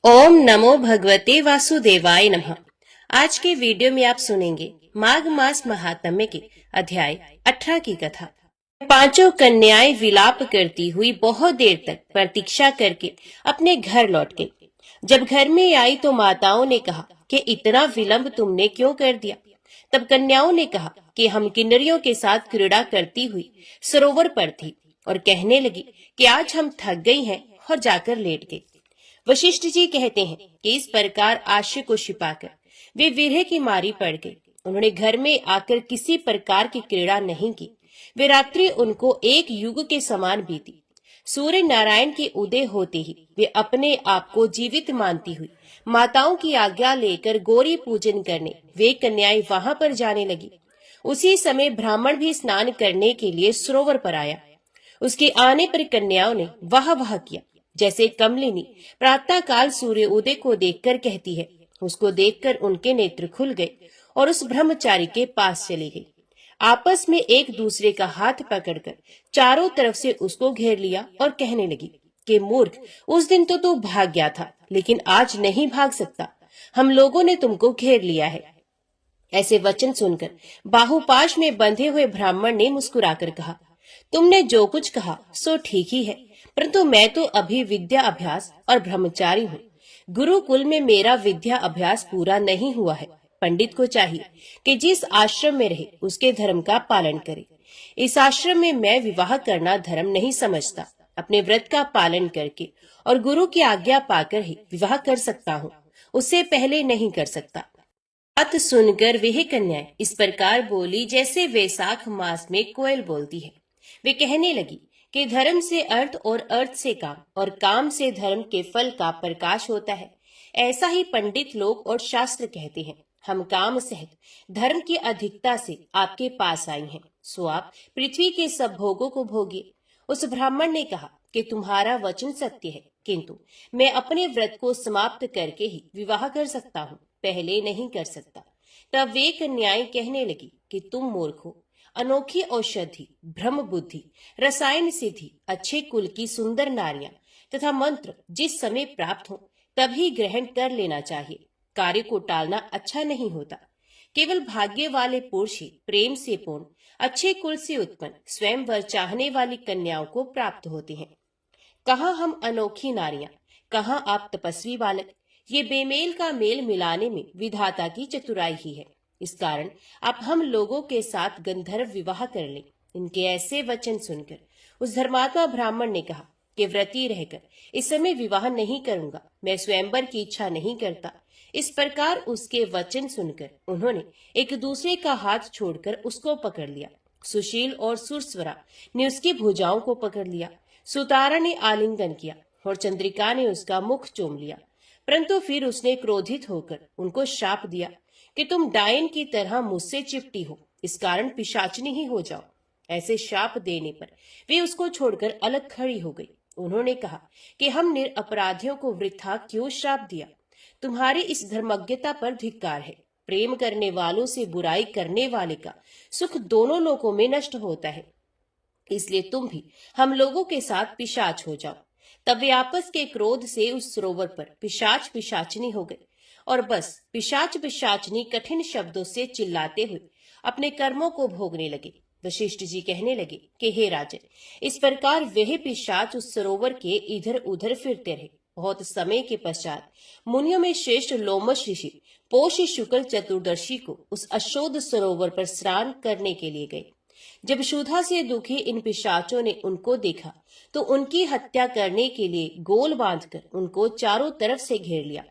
ओम नमो भगवते वासुदेवाय नमः। आज के वीडियो में आप सुनेंगे माघ मास महात्म्य के अध्याय 18 की कथा। पांचों कन्याएं विलाप करती हुई बहुत देर तक प्रतीक्षा करके अपने घर लौट गई। जब घर में आई तो माताओं ने कहा कि इतना विलंब तुमने क्यों कर दिया। तब कन्याओं ने कहा कि हम किन्नरियों के साथ क्रीड़ा करती हुई सरोवर पर थी और कहने लगी कि आज हम थक गई हैं और जाकर लेट गई। वशिष्ठ जी कहते हैं कि इस प्रकार आशय को छिपाकर वे विरह की मारी पड़ गई। उन्होंने घर में आकर किसी प्रकार की क्रीड़ा नहीं की। वे रात्रि उनको एक युग के समान बीती। सूर्य नारायण के उदय होते ही वे अपने आप को जीवित मानती हुई माताओं की आज्ञा लेकर गौरी पूजन करने वे कन्याएं वहां पर जाने लगी। उसी समय ब्राह्मण भी स्नान करने के लिए सरोवर पर आया। उसके आने पर कन्याओं ने वाह वाह किया। जैसे कमलिनी प्रातः काल सूर्य उदय को देखकर कहती है, उसको देखकर उनके नेत्र खुल गए और उस ब्रह्मचारी के पास चली गई। आपस में एक दूसरे का हाथ पकड़कर चारों तरफ से उसको घेर लिया और कहने लगी कि मूर्ख, उस दिन तो तू भाग गया था, लेकिन आज नहीं भाग सकता। हम लोगों ने तुमको घेर लिया है। ऐसे वचन सुनकर बाहुपाश में बंधे हुए ब्राह्मण ने मुस्कुराकर कहा, तुमने जो कुछ कहा सो ठीक ही है, परंतु मैं तो अभी विद्या अभ्यास और ब्रह्मचारी हूँ। गुरुकुल में मेरा विद्या अभ्यास पूरा नहीं हुआ है। पंडित को चाहिए कि जिस आश्रम में रहे उसके धर्म का पालन करे। इस आश्रम में मैं विवाह करना धर्म नहीं समझता। अपने व्रत का पालन करके और गुरु की आज्ञा पाकर ही विवाह कर सकता हूँ, उससे पहले नहीं कर सकता। बात सुनकर वह कन्याएं इस प्रकार बोली जैसे वैसाख मास में कोयल बोलती है। वे कहने लगी कि धर्म से अर्थ और अर्थ से काम और काम से धर्म के फल का प्रकाश होता है। ऐसा ही पंडित लोग और शास्त्र कहते हैं। हम काम सहित धर्म की अधिकता से आपके पास आई हैं, सो आप पृथ्वी के सब भोगों को भोगिए। उस ब्राह्मण ने कहा कि तुम्हारा वचन सत्य है, किंतु मैं अपने व्रत को समाप्त करके ही विवाह कर सकता हूँ, पहले नहीं कर सकता। तब वे कन्याएं कहने लगी कि तुम मूर्ख हो। अनोखी औषधि, ब्रह्म बुद्धि, रसायन सिद्धि, अच्छे कुल की सुंदर नारियां तथा मंत्र जिस समय प्राप्त हो तभी ग्रहण कर लेना चाहिए। कार्य को टालना अच्छा नहीं होता। केवल भाग्य वाले पुरुष ही प्रेम से पूर्ण, अच्छे कुल से उत्पन्न, स्वयंवर चाहने वाली कन्याओं को प्राप्त होते हैं। कहाँ हम अनोखी नारियां, कहाँ आप तपस्वी बालक। ये बेमेल का मेल मिलाने में विधाता की चतुराई ही है। इस कारण आप हम लोगों के साथ गंधर्व विवाह कर लें। इनके ऐसे वचन सुनकर उस धर्मात्मा ब्राह्मण ने कहा कि व्रती रहकर इस समय विवाह नहीं करूंगा, मैं स्वयंवर की इच्छा नहीं करता। इस प्रकार उसके वचन सुनकर उन्होंने एक दूसरे का हाथ छोड़कर उसको पकड़ लिया। सुशील और सुरस्वरा ने उसकी भुजाओं को पकड़ लिया। सुतारा ने आलिंगन किया और चंद्रिका ने उसका मुख चूम लिया। परंतु फिर उसने क्रोधित होकर उनको शाप दिया कि तुम डायन की तरह मुझसे चिपटी हो, इस कारण पिशाचनी ही हो जाओ। ऐसे शाप देने पर वे उसको छोड़कर अलग खड़ी हो गई। उन्होंने कहा कि हम निरपराधियों को वृथा क्यों श्राप दिया। तुम्हारी इस धर्मज्ञता पर धिक्कार है। प्रेम करने वालों से बुराई करने वाले का सुख दोनों लोकों में नष्ट होता है। इसलिए तुम भी हम लोगों के साथ पिशाच हो जाओ। तब वे आपस के क्रोध से उस सरोवर पर पिशाच पिशाचनी हो गए और बस पिशाच पिशाचनी कठिन शब्दों से चिल्लाते हुए अपने कर्मों को भोगने लगे। वशिष्ठ जी कहने लगे कि हे राजन, इस प्रकार वह पिशाच उस सरोवर के इधर उधर फिरते रहे। बहुत समय के पश्चात मुनियों में श्रेष्ठ लोमश ऋषि पौष शुक्ल चतुर्दशी को उस अशोध सरोवर पर स्नान करने के लिए गए। जब क्षुधा से दुखी इन पिशाचों ने उनको देखा तो उनकी हत्या करने के लिए गोल बांधकर उनको चारों तरफ से घेर लिया।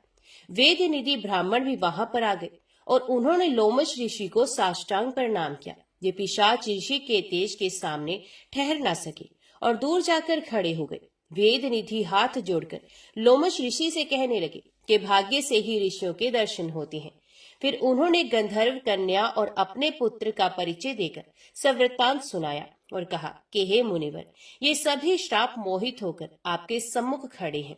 वेद निधि ब्राह्मण भी वहां पर आ गए और उन्होंने लोमश ऋषि को साष्टांग प्रणाम किया। ये पिशाच ऋषि के तेज के सामने ठहर न सके और दूर जाकर खड़े हो गए। वेद निधि हाथ जोड़कर लोमश ऋषि से कहने लगे कि भाग्य से ही ऋषियों के दर्शन होते हैं। फिर उन्होंने गंधर्व कन्या और अपने पुत्र का परिचय देकर सवृत्तांत सुनाया और कहा कि हे मुनिवर, ये सभी श्राप मोहित होकर आपके सम्मुख खड़े हैं।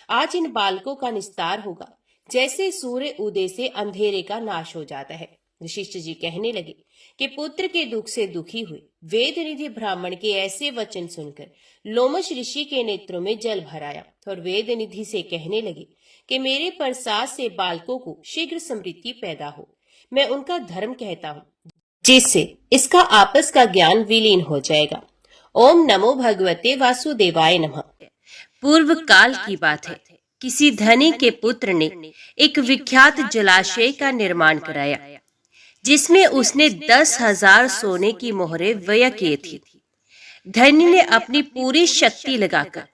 आज इन बालकों का निस्तार होगा, जैसे सूर्य उदय से अंधेरे का नाश हो जाता है। वशिष्ठ जी कहने लगे कि पुत्र के दुख से दुखी हुए वेद निधि ब्राह्मण के ऐसे वचन सुनकर लोमश ऋषि के नेत्रों में जल भर आया और वेद निधि से कहने लगे कि मेरे प्रसाद से बालकों को शीघ्र समृद्धि पैदा हो। मैं उनका धर्म कहता हूँ, जिससे इसका आपस का ज्ञान विलीन हो जाएगा। ओम नमो भगवते वासुदेवाय नमः। पूर्व काल की बात है, किसी धनी के पुत्र ने एक विख्यात जलाशय का निर्माण कराया, जिसमें उसने 10,000 सोने की मोहरें व्यय किए थी। धनी ने अपनी पूरी शक्ति लगाकर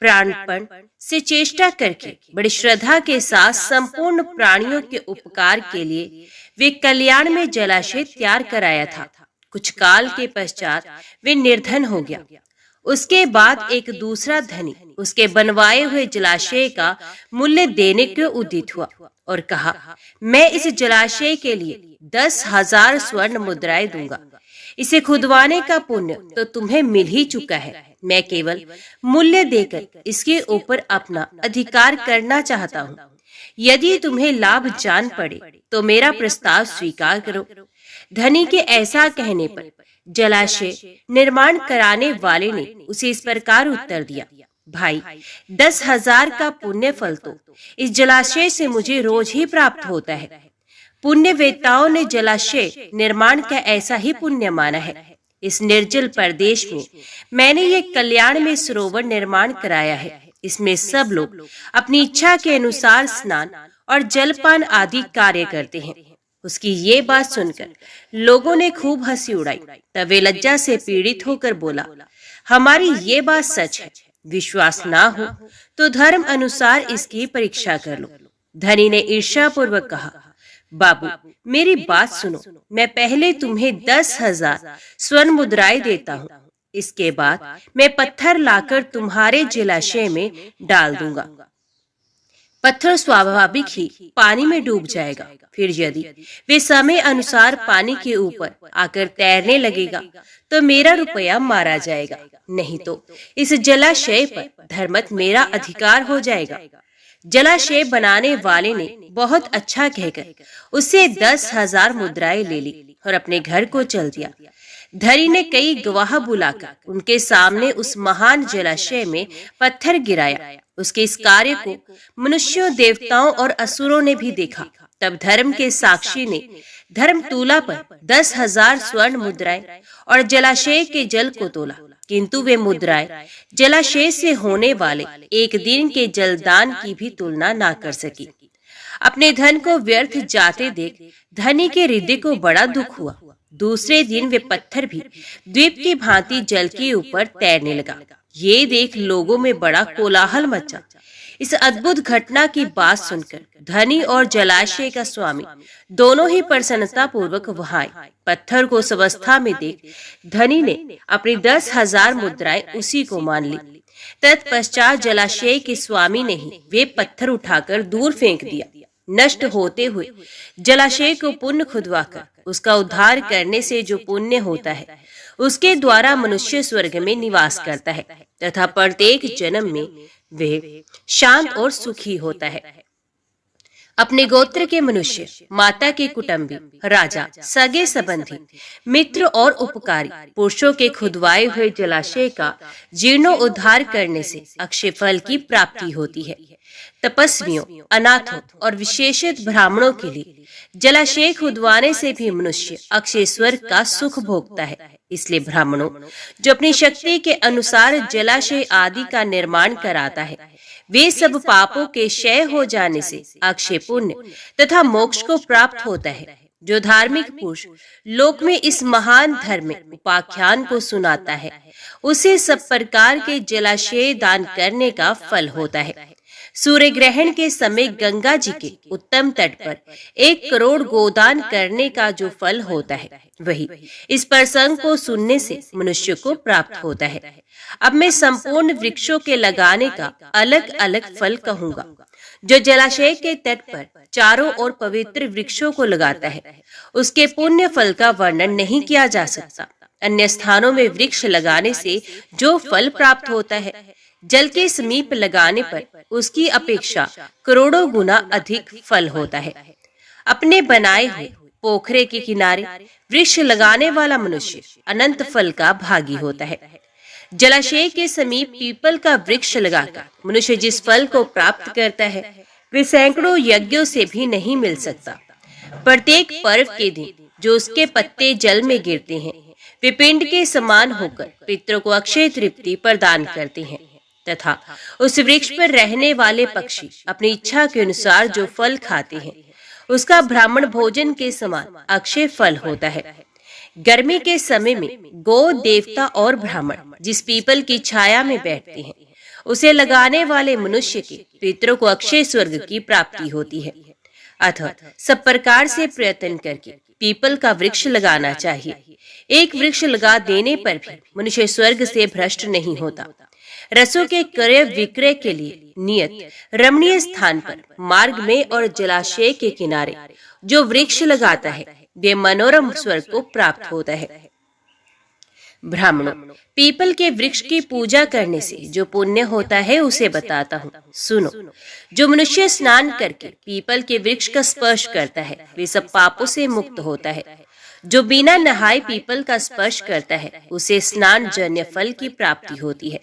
प्राणपण से चेष्टा करके बड़ी श्रद्धा के साथ संपूर्ण प्राणियों के उपकार के लिए वे कल्याण में जलाशय तैयार कराया था। कुछ काल के पश्चात वे निर्धन हो गया। उसके बाद एक दूसरा धनी उसके बनवाए हुए जलाशय का मूल्य देने को उद्यत हुआ और कहा, मैं इस जलाशय के लिए 10,000 स्वर्ण मुद्राएं दूंगा। इसे खुदवाने का पुण्य तो तुम्हें मिल ही चुका है। मैं केवल मूल्य देकर इसके ऊपर अपना अधिकार करना चाहता हूँ। यदि तुम्हें लाभ जान पड़े तो मेरा प्रस्ताव स्वीकार करो। धनी के ऐसा कहने पर जलाशय निर्माण कराने वाले ने उसे इस प्रकार उत्तर दिया, भाई 10,000 का पुण्य फल तो इस जलाशय से मुझे रोज ही प्राप्त होता है। पुण्यवेताओं ने जलाशय निर्माण का ऐसा ही पुण्य माना है। इस निर्जल प्रदेश में मैंने ये कल्याण में सरोवर निर्माण कराया है। इसमें सब लोग अपनी इच्छा के अनुसार स्नान और जलपान आदि कार्य करते हैं। उसकी ये बात सुनकर लोगों ने खूब हंसी उड़ाई। तब वे लज्जा से पीड़ित होकर बोला, हमारी ये बात सच है। विश्वास ना हो तो धर्म अनुसार इसकी परीक्षा कर लो। धनी ने ईर्ष्या पूर्वक कहा, बाबू मेरी बात सुनो, मैं पहले तुम्हें 10,000 स्वर्ण मुद्राएं देता हूँ। इसके बाद मैं पत्थर लाकर तुम्हारे जलाशय में डाल दूंगा। पत्थर स्वाभाविक ही पानी में डूब जाएगा। फिर यदि वे समय अनुसार पानी के ऊपर आकर तैरने लगेगा तो मेरा रुपया मारा जाएगा, नहीं तो इस जलाशय पर धर्मत मेरा अधिकार हो जाएगा। जलाशय बनाने वाले ने बहुत अच्छा कहकर उससे 10,000 मुद्राएं ले ली और अपने घर को चल दिया। धनी ने कई गवाह बुलाकर उनके सामने उस महान जलाशय में पत्थर गिराया। उसके इस कार्य को मनुष्यों, देवताओं और असुरों ने भी देखा। तब धर्म के साक्षी ने धर्म तूला पर 10,000 स्वर्ण मुद्राएं और जलाशय के जल को तोला, किंतु वे मुद्राएं जलाशय से होने वाले एक दिन के जलदान की भी तुलना ना कर सकी। अपने धन को व्यर्थ जाते देख धनी के हृदय को बड़ा दुख हुआ। दूसरे दिन वे पत्थर भी द्वीप की भांति जल के ऊपर तैरने लगा। ये देख लोगों में बड़ा कोलाहल मचा। इस अद्भुत घटना की बात सुनकर धनी और जलाशय का स्वामी दोनों ही प्रसन्नता पूर्वक वहां आए। पत्थर को उस अवस्था में देख धनी ने अपनी 10,000 मुद्राएं उसी को मान ली। तत्पश्चात जलाशय के स्वामी ने ही वे पत्थर उठाकर दूर फेंक दिया। नष्ट होते हुए जलाशय को पुण्य खुदवाकर उसका उद्धार करने से जो पुण्य होता है, उसके द्वारा मनुष्य स्वर्ग में निवास करता है तथा प्रत्येक जन्म में वह शांत और सुखी होता है। अपने गोत्र के मनुष्य, माता के कुटुंबी, राजा, सगे संबंधी, मित्र और उपकारी पुरुषों के खुदवाए हुए जलाशय का जीर्णोद्धार करने से अक्षय फल की प्राप्ति होती है। तपस्वियों, अनाथों और विशेषित ब्राह्मणों के लिए जलाशय खुदवाने से भी मनुष्य अक्षय स्वर्ग का सुख भोगता है। इसलिए ब्राह्मणों जो अपनी शक्ति के अनुसार जलाशय आदि का निर्माण कराता है, वे सब पापों के क्षय हो जाने से अक्षय पुण्य तथा मोक्ष को प्राप्त होता है। जो धार्मिक पुरुष लोक में इस महान धर्म उपाख्यान को सुनाता है, उसे सब प्रकार के जलाशय दान करने का फल होता है। सूर्य ग्रहण के समय गंगा जी के उत्तम तट पर 1 करोड़ गोदान करने का जो फल होता है, वही इस प्रसंग को सुनने से मनुष्य को प्राप्त होता है। अब मैं संपूर्ण वृक्षों के लगाने का अलग अलग फल कहूंगा। जो जलाशय के तट पर चारों ओर पवित्र वृक्षों को लगाता है, उसके पुण्य फल का वर्णन नहीं किया जा सकता। अन्य स्थानों में वृक्ष लगाने से जो फल प्राप्त होता है, जल के समीप लगाने पर उसकी अपेक्षा करोड़ों गुना अधिक फल होता है। अपने बनाए हुए पोखरे के किनारे वृक्ष लगाने वाला मनुष्य अनंत फल का भागी होता है। जलाशय के समीप पीपल का वृक्ष लगाकर मनुष्य जिस फल को प्राप्त करता है वे सैकड़ों यज्ञों से भी नहीं मिल सकता। प्रत्येक पर्व के दिन जो उसके पत्ते जल में गिरते हैं वे पिंड के समान होकर पितरों को अक्षय तृप्ति प्रदान करते हैं तथा उस वृक्ष पर रहने वाले पक्षी अपनी इच्छा के अनुसार जो फल खाते हैं उसका ब्राह्मण भोजन के समान अक्षय फल होता है। गर्मी के समय में गौ देवता और ब्राह्मण जिस पीपल की छाया में बैठते हैं उसे लगाने वाले मनुष्य के पितरों को अक्षय स्वर्ग की प्राप्ति होती है। अतः सब प्रकार से प्रयत्न करके पीपल का वृक्ष लगाना चाहिए। एक वृक्ष लगा देने पर भी मनुष्य स्वर्ग से भ्रष्ट नहीं होता। रसों के क्रय विक्रय के लिए नियत रमणीय स्थान पर मार्ग में और जलाशय के किनारे जो वृक्ष लगाता है वे मनोरम स्वर्ग को प्राप्त होता है। ब्राह्मणों, पीपल के वृक्ष की पूजा करने से जो पुण्य होता है उसे बताता हूँ, सुनो। जो मनुष्य स्नान करके पीपल के वृक्ष का स्पर्श करता है वे सब पापों से मुक्त होता है। जो बिना नहाए पीपल का स्पर्श करता है उसे स्नान जन्य फल की प्राप्ति होती है।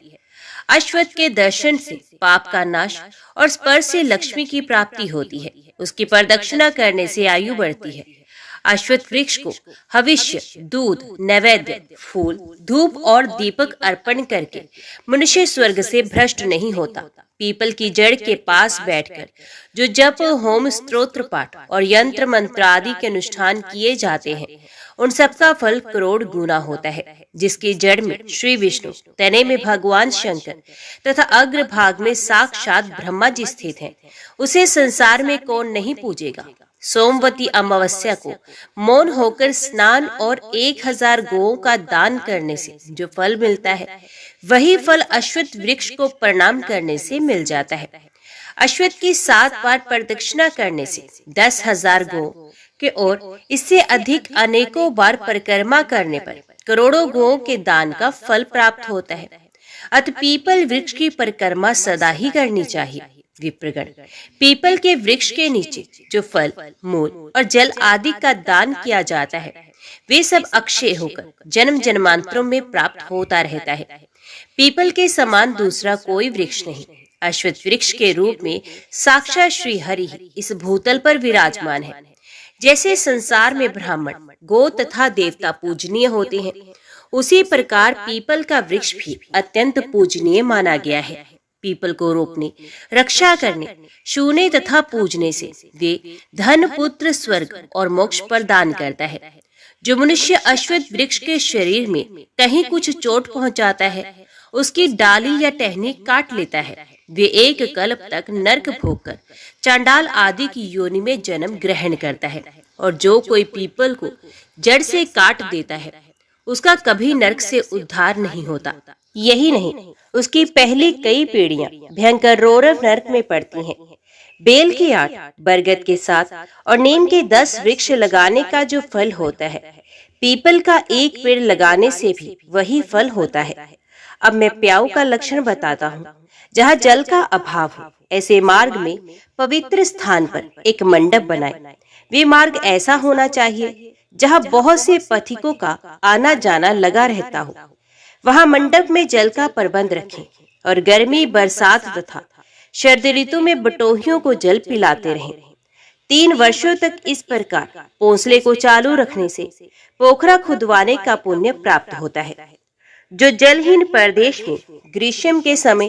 अश्वत्थ के दर्शन से पाप का नाश और स्पर्श से लक्ष्मी की प्राप्ति होती है। उसकी प्रदक्षिणा करने से आयु बढ़ती है। अश्वत्थ वृक्ष को हविष्य, दूध, नैवेद्य, फूल, धूप और दीपक अर्पण करके मनुष्य स्वर्ग से भ्रष्ट नहीं होता। पीपल की जड़ के पास बैठकर जो जप, होम, स्तोत्र पाठ और यंत्र मंत्र आदि के अनुष्ठान किए जाते हैं उन सबका फल करोड़ गुना होता है। जिसकी जड़ में श्री विष्णु, तने में भगवान शंकर तथा अग्र भाग में साक्षात ब्रह्मा जी स्थित हैं, उसे संसार में कौन नहीं पूजेगा। सोमवती अमावस्या को मौन होकर स्नान और 1000 गौओं का दान करने से जो फल मिलता है वही फल अश्वत्थ वृक्ष को प्रणाम करने से मिल जाता है। अश्वत्थ की 7 बार प्रदक्षिणा करने से 10,000 गौ के और इससे अधिक अनेकों बार परिक्रमा करने पर करोड़ों गौओं के दान का फल प्राप्त होता है। अतः पीपल वृक्ष की परिक्रमा सदा ही करनी चाहिए। विप्रगण, पीपल के वृक्ष के नीचे जो फल, मूल और जल आदि का दान किया जाता है वे सब अक्षय होकर जन्म जन्मांतरों में प्राप्त होता रहता है। पीपल के समान दूसरा कोई वृक्ष नहीं। अश्वत्थ वृक्ष के रूप में साक्षात श्री हरि इस भूतल पर विराजमान है। जैसे संसार में ब्राह्मण, गौ तथा देवता पूजनीय होते हैं उसी प्रकार पीपल का वृक्ष भी अत्यंत पूजनीय माना गया है। पीपल को रोपने, रक्षा करने, छूने तथा पूजने से वे धन, पुत्र, स्वर्ग और मोक्ष प्रदान करता है। जो मनुष्य अश्वत्थ वृक्ष के शरीर में कहीं कुछ चोट पहुंचाता है, उसकी डाली या टहनी काट लेता है, वे एक कल्प तक नरक भोगकर चांडाल आदि की योनि में जन्म ग्रहण करता है। और जो कोई पीपल को जड़ से काट देता है उसका कभी नरक से उद्धार नहीं होता। यही नहीं, उसकी पहली कई पीढ़ियां भयंकर रौरव नरक में पड़ती हैं। बेल के 8, बरगद के 7 और नीम के 10 वृक्ष लगाने का जो फल होता है, पीपल का एक पेड़ लगाने से भी वही फल होता है। अब मैं प्याऊ का लक्षण बताता हूँ। जहाँ जल का अभाव हो ऐसे मार्ग में पवित्र स्थान पर एक मंडप बनाए। वे मार्ग ऐसा होना चाहिए जहाँ बहुत से पथिकों का आना जाना लगा रहता हो। वहाँ मंडप में जल का प्रबंध रखें और गर्मी, बरसात तथा शरद ऋतु में बटोहियों को जल पिलाते रहें। 3 वर्षों तक इस प्रकार पोंसले को चालू रखने से पोखरा खुदवाने का पुण्य प्राप्त होता है। जो जलहीन प्रदेश में ग्रीष्म के समय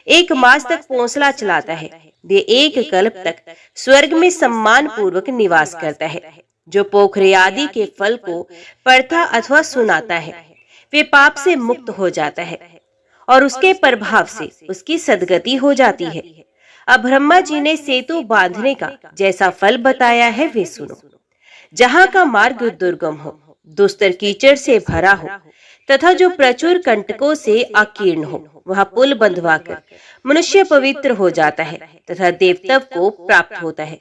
1 मास तक पोंसला चलाता है वे 1 कल्प तक स्वर्ग में सम्मान पूर्वक निवास करता है। जो पोखरे आदि के फल को पढ़ता अथवा सुनाता है वे पाप से मुक्त हो जाता है और उसके प्रभाव से उसकी सद्गति हो जाती है। अब ब्रह्मा जी ने सेतु बांधने का जैसा फल बताया है वे सुनो। जहाँ का मार्ग दुर्गम हो, दुस्तर कीचड़ से भरा हो तथा जो प्रचुर कंटकों से आकीर्ण हो, वहाँ पुल बंधवाकर मनुष्य पवित्र हो जाता है तथा देवत्व को प्राप्त होता है।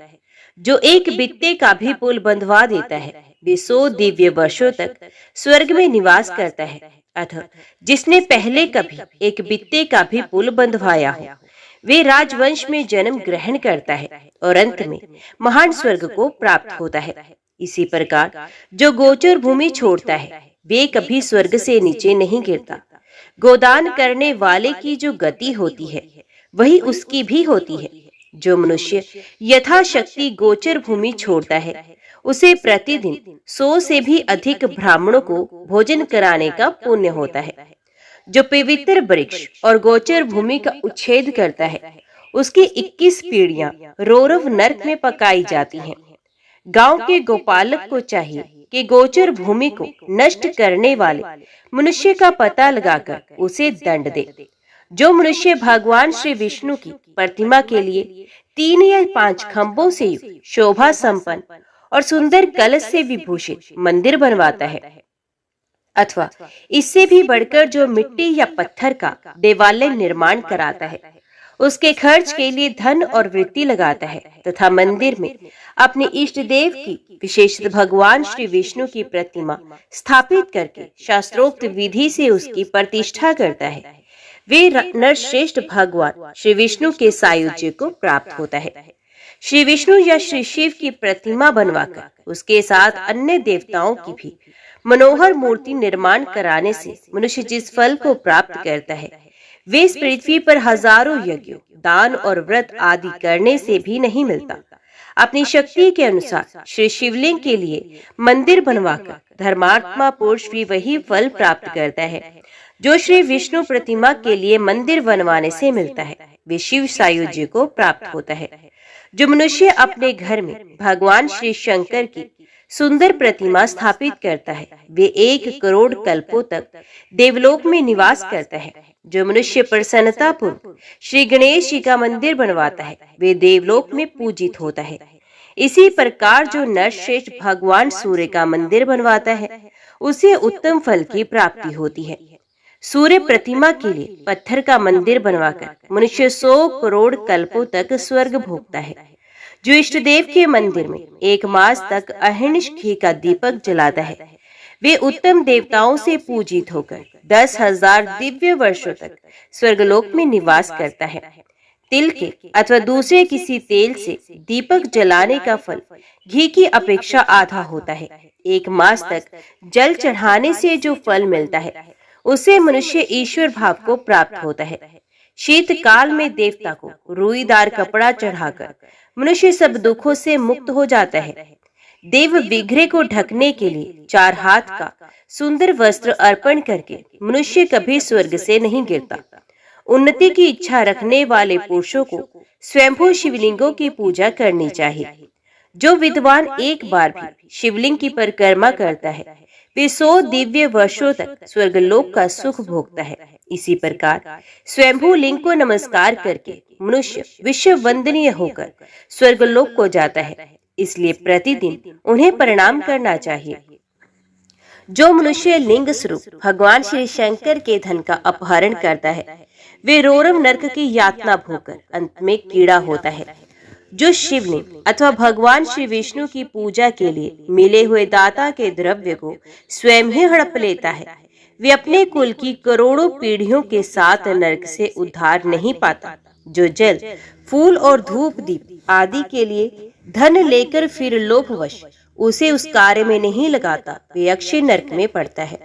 जो एक बित्ते का भी पुल बंधवा देता है वे 100 दिव्य वर्षों तक स्वर्ग में निवास करता है। अतः जिसने पहले कभी एक बित्ते का भी पुल बंधवाया हो वे राजवंश में जन्म ग्रहण करता है और अंत में महान स्वर्ग को प्राप्त होता है। इसी प्रकार जो गोचर भूमि छोड़ता है वे कभी स्वर्ग से नीचे नहीं गिरता। गोदान करने वाले की जो गति होती है वही उसकी भी होती है। जो मनुष्य यथाशक्ति गोचर भूमि छोड़ता है उसे प्रतिदिन 100 से भी अधिक ब्राह्मणों को भोजन कराने का पुण्य होता है। जो पवित्र वृक्ष और गोचर भूमि का उच्छेद करता है उसकी 21 पीढ़ियां रौरव नरक में पकाई जाती हैं। गांव के गोपालक को चाहिए कि गोचर भूमि को नष्ट करने वाले मनुष्य का पता लगाकर उसे दंड दे। जो मनुष्य भगवान श्री विष्णु की प्रतिमा के लिए 3 या 5 खंभों से युक्त शोभा संपन्न और सुंदर कलश से विभूषित मंदिर बनवाता है अथवा इससे भी बढ़कर जो मिट्टी या पत्थर का देवालय निर्माण कराता है उसके खर्च के लिए धन और वृत्ति लगाता है तथा मंदिर में अपने इष्ट देव की विशेषतः भगवान श्री विष्णु की प्रतिमा स्थापित करके शास्त्रोक्त विधि से उसकी प्रतिष्ठा करता है, वे नरश्रेष्ठ भगवान श्री विष्णु के सायुज्य को प्राप्त होता है। श्री विष्णु या श्री शिव की प्रतिमा बनवाकर उसके साथ अन्य देवताओं की भी मनोहर मूर्ति निर्माण कराने से मनुष्य जिस फल को प्राप्त करता है वे इस पृथ्वी पर हजारों यज्ञों, दान और व्रत आदि करने से भी नहीं मिलता। अपनी शक्ति के अनुसार श्री शिवलिंग के लिए मंदिर बनवाकर धर्मात्मा पुरुष भी वही फल प्राप्त करता है जो श्री विष्णु प्रतिमा के लिए मंदिर बनवाने से मिलता है, वे शिव सायुज्य को प्राप्त होता है। जो मनुष्य अपने घर में भगवान श्री शंकर की सुंदर प्रतिमा स्थापित करता है वे 1 करोड़ कल्पों तक देवलोक में निवास करता है। जो मनुष्य प्रसन्नता पूर्वक श्री गणेश जी का मंदिर बनवाता है वे देवलोक में पूजित होता है। इसी प्रकार जो नरश्रेष्ठ भगवान सूर्य का मंदिर बनवाता है उसे उत्तम फल की प्राप्ति होती है। सूर्य प्रतिमा के लिए पत्थर का मंदिर बनवाकर मनुष्य 100 करोड़ कल्पों तक स्वर्ग भोगता है। जो इष्ट देव के मंदिर में 1 मास तक अहिर्निश घी का दीपक जलाता है वे उत्तम देवताओं से पूजित होकर 10,000 दिव्य वर्षों तक स्वर्गलोक में निवास करता है। तिल के अथवा दूसरे किसी तेल से दीपक जलाने का फल घी की अपेक्षा आधा होता है। 1 मास तक जल चढ़ाने से जो फल मिलता है उसे मनुष्य ईश्वर भाव को प्राप्त होता है। शीतकाल में देवता को रुईदार कपड़ा चढ़ाकर मनुष्य सब दुखों से मुक्त हो जाता है। देव विग्रह को ढकने के लिए 4 हाथ का सुंदर वस्त्र अर्पण करके मनुष्य कभी स्वर्ग से नहीं गिरता। उन्नति की इच्छा रखने वाले पुरुषों को स्वयंभू शिवलिंगों की पूजा करनी चाहिए। जो विद्वान एक बार भी शिवलिंग की परिक्रमा करता है वे 100 दिव्य वर्षों तक स्वर्गलोक का सुख भोगता है। इसी प्रकार स्वयंभू लिंग को नमस्कार करके मनुष्य विश्व वंदनीय होकर स्वर्गलोक को जाता है, इसलिए प्रतिदिन उन्हें प्रणाम करना चाहिए। जो मनुष्य लिंग स्वरूप भगवान श्री शंकर के धन का अपहरण करता है वे रोरव नरक की यातना भोगकर अंत में कीड़ा होता है। जो शिवलिंग अथवा भगवान श्री विष्णु की पूजा के लिए मिले हुए दाता के द्रव्य को स्वयं ही हड़प लेता है वे अपने कुल की करोड़ों पीढ़ियों के साथ नरक से उद्धार नहीं पाता। जो जल, फूल और धूप दीप आदि के लिए धन लेकर फिर लोभवश उसे उस कार्य में नहीं लगाता वे अक्षय नरक में पड़ता है।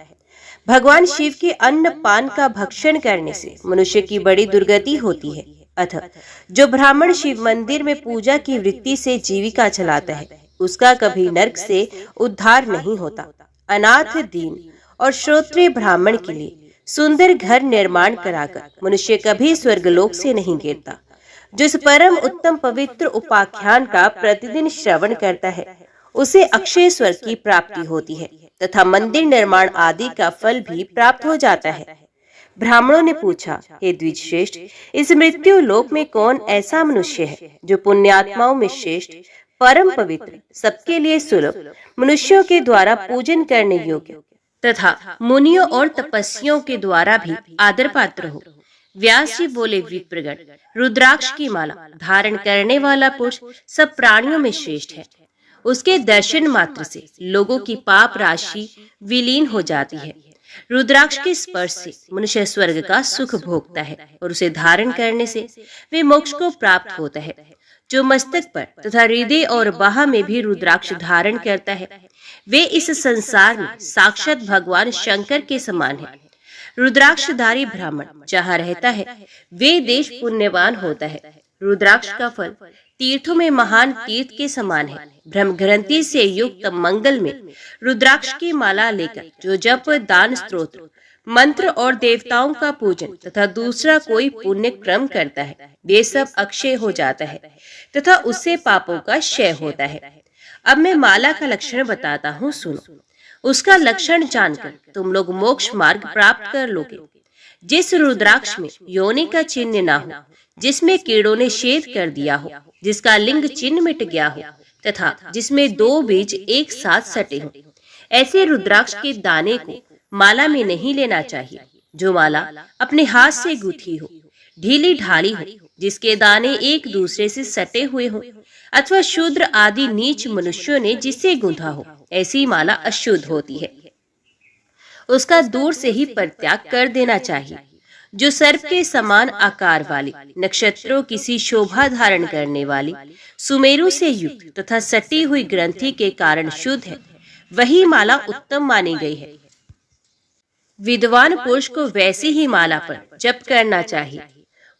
भगवान शिव के अन्न पान का भक्षण करने से मनुष्य की बड़ी दुर्गति होती है। अतः जो ब्राह्मण शिव मंदिर में पूजा की वृत्ति से जीविका चलाता है उसका कभी नरक से उद्धार नहीं होता। अनाथ, दीन और श्रोत्रिय ब्राह्मण के लिए सुंदर घर निर्माण कराकर मनुष्य कभी स्वर्गलोक से नहीं गिरता। जिस परम उत्तम पवित्र उपाख्यान का प्रतिदिन श्रवण करता है उसे अक्षय स्वर्ग की प्राप्ति होती है तथा मंदिर निर्माण आदि का फल भी प्राप्त हो जाता है। ब्राह्मणों ने पूछा, हे द्विजश्रेष्ठ, इस मृत्यु लोक में कौन ऐसा मनुष्य है जो पुण्यात्माओं में श्रेष्ठ, परम पवित्र, सबके लिए सुलभ, मनुष्यों के द्वारा पूजन करने योग्य तथा मुनियों और तपस्वियों के द्वारा भी आदर पात्र हो। व्यास जी बोले, विप्रगण, रुद्राक्ष की माला धारण करने वाला पुरुष सब प्राणियों में श्रेष्ठ है। उसके दर्शन मात्र से लोगों की पाप राशि विलीन हो जाती है। रुद्राक्ष के स्पर्श से मनुष्य स्वर्ग का सुख भोगता है और उसे धारण करने से वे मोक्ष को प्राप्त होता है। जो मस्तक पर तथा हृदय और बाह में भी रुद्राक्ष धारण करता है, वे इस संसार में साक्षात भगवान शंकर के समान है। रुद्राक्षधारी ब्राह्मण जहाँ रहता है, वे देश पुण्यवान होता है। रुद्राक्ष का फल तीर्थों में महान तीर्थ के समान है। ब्रह्म ग्रंथि से युक्त मंगल में रुद्राक्ष की माला लेकर जो जप, दान, स्तोत्र, मंत्र और देवताओं का पूजन तथा दूसरा कोई पुण्य क्रम करता है, वे सब अक्षय हो जाता है तथा उससे पापों का क्षय होता है। अब मैं माला का लक्षण बताता हूँ, सुनो। उसका लक्षण जानकर तुम लोग मोक्ष मार्ग प्राप्त कर लोगे। जिस रुद्राक्ष में योनि का चिन्ह ना हो, जिसमें कीड़ों ने छेद कर दिया हो, जिसका लिंग चिन्ह मिट गया हो तथा जिसमें 2 बीज एक साथ सटे हो, ऐसे रुद्राक्ष के दाने को माला में नहीं लेना चाहिए। जो माला अपने हाथ से गूंथी हो, ढीली ढाली हो, जिसके दाने एक दूसरे से सटे हुए हो, अथवा शूद्र आदि नीच मनुष्यों ने जिसे गूंथा हो, ऐसी माला अशुद्ध होती है। उसका दूर से ही परित्याग कर देना चाहिए। जो सर्प के समान आकार वाली, नक्षत्रों किसी शोभा धारण करने वाली, सुमेरु से युक्त तथा सटी हुई ग्रंथि के कारण शुद्ध है, वही माला उत्तम मानी गई है। विद्वान पुरुष को वैसी ही माला पर जप करना चाहिए।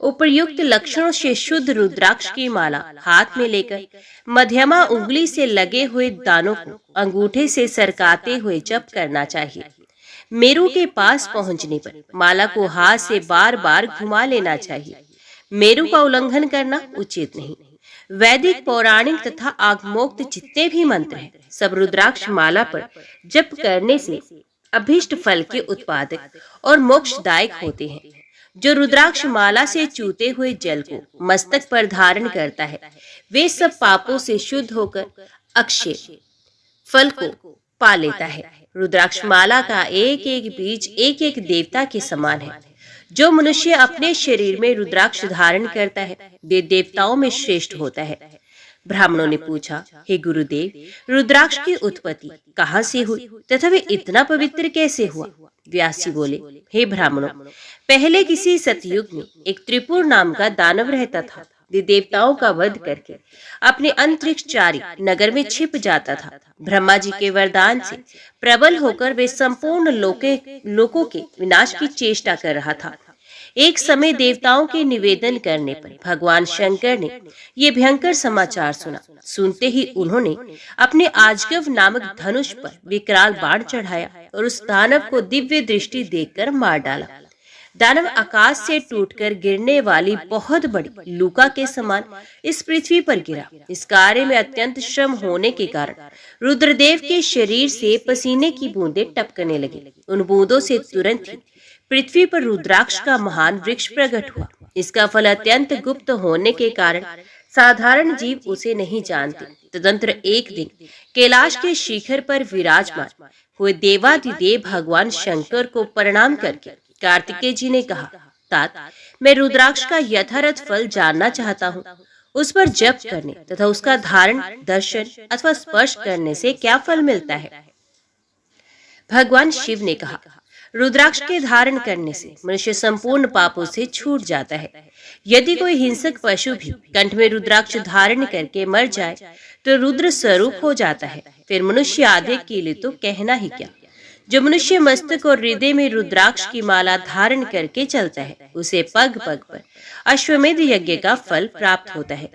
उपर्युक्त लक्षणों से शुद्ध रुद्राक्ष की माला हाथ में लेकर मध्यमा उंगली से लगे हुए दानों को अंगूठे से सरकाते हुए जप करना चाहिए। मेरु के पास पहुंचने पर माला को हाथ से बार बार घुमा लेना चाहिए। मेरु का उल्लंघन करना उचित नहीं। वैदिक, पौराणिक तथा आगमोक्त जितने भी मंत्र हैं, सब रुद्राक्ष माला पर जप करने से अभीष्ट फल के उत्पादक और मोक्षदायक होते हैं। जो रुद्राक्ष माला से चूते हुए जल को मस्तक पर धारण करता है, वे सब पापों से शुद्ध होकर अक्षय फल को पा लेता है। रुद्राक्ष माला का एक एक बीज एक एक देवता के समान है। जो मनुष्य अपने शरीर में रुद्राक्ष धारण करता है, वे देवताओं में श्रेष्ठ होता है। ब्राह्मणों ने पूछा, हे गुरुदेव, रुद्राक्ष की उत्पत्ति कहाँ से हुई तथा वे इतना पवित्र कैसे हुआ? व्यास जी बोले, हे ब्राह्मणों, पहले किसी सतयुग में एक त्रिपुर नाम का दानव रहता था। वे देवताओं का वध करके अपने अंतरिक्षचारी नगर में छिप जाता था। ब्रह्मा जी के वरदान से प्रबल होकर वे संपूर्ण लोकों के विनाश की चेष्टा कर रहा था। एक समय देवताओं के निवेदन करने पर भगवान शंकर ने ये भयंकर समाचार सुना। सुनते ही उन्होंने अपने आजगव नामक धनुष पर विकराल बाण चढ़ाया और उस दानव को दिव्य दृष्टि देकर मार डाला। दानव आकाश से टूटकर गिरने वाली बहुत बड़ी लूका के समान इस पृथ्वी पर गिरा। इस कार्य में अत्यंत श्रम होने के कारण रुद्रदेव के शरीर से पसीने की बूंदें टपकने लगी। उन बूंदों से तुरंत ही पृथ्वी पर रुद्राक्ष का महान वृक्ष प्रकट हुआ। इसका फल अत्यंत गुप्त होने के कारण साधारण जीव उसे नहीं जानते। तदंतर एक दिन कैलाश के शिखर पर विराजमान हुए देवाधिदेव भगवान शंकर को प्रणाम करके कार्तिकेय जी ने कहा, तात, मैं रुद्राक्ष का यथार्थ फल जानना चाहता हूँ। उस पर जप करने तथा उसका धारण, दर्शन अथवा स्पर्श करने से क्या फल मिलता है? भगवान शिव ने कहा, रुद्राक्ष के धारण करने से मनुष्य संपूर्ण पापों से छूट जाता है। यदि कोई हिंसक पशु भी कंठ में रुद्राक्ष धारण करके मर जाए तो रुद्र स्वरूप हो जाता है। फिर मनुष्य आदि के लिए तो कहना ही क्या। जो मनुष्य मस्तक और हृदय में रुद्राक्ष की माला धारण करके चलता है, उसे पग पग पर अश्वमेध यज्ञ का फल प्राप्त होता है।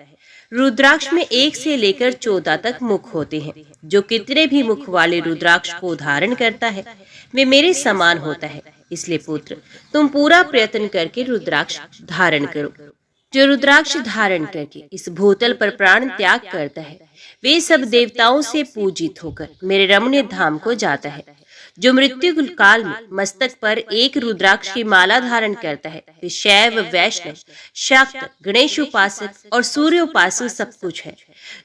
रुद्राक्ष में 1 से लेकर 14 तक मुख होते हैं। जो कितने भी मुख वाले रुद्राक्ष को धारण करता है, वे मेरे समान होता है। इसलिए पुत्र, तुम पूरा प्रयत्न करके रुद्राक्ष धारण करो। जो रुद्राक्ष धारण करके इस भूतल पर प्राण त्याग करता है, वे सब देवताओं से पूजित होकर मेरे रमणीय धाम को जाता है। जो मृत्यु काल में मस्तक पर एक रुद्राक्ष की माला धारण करता है, वे शैव, वैष्णव, शाक्त, गणेश उपासक और सूर्य उपासक सब कुछ है।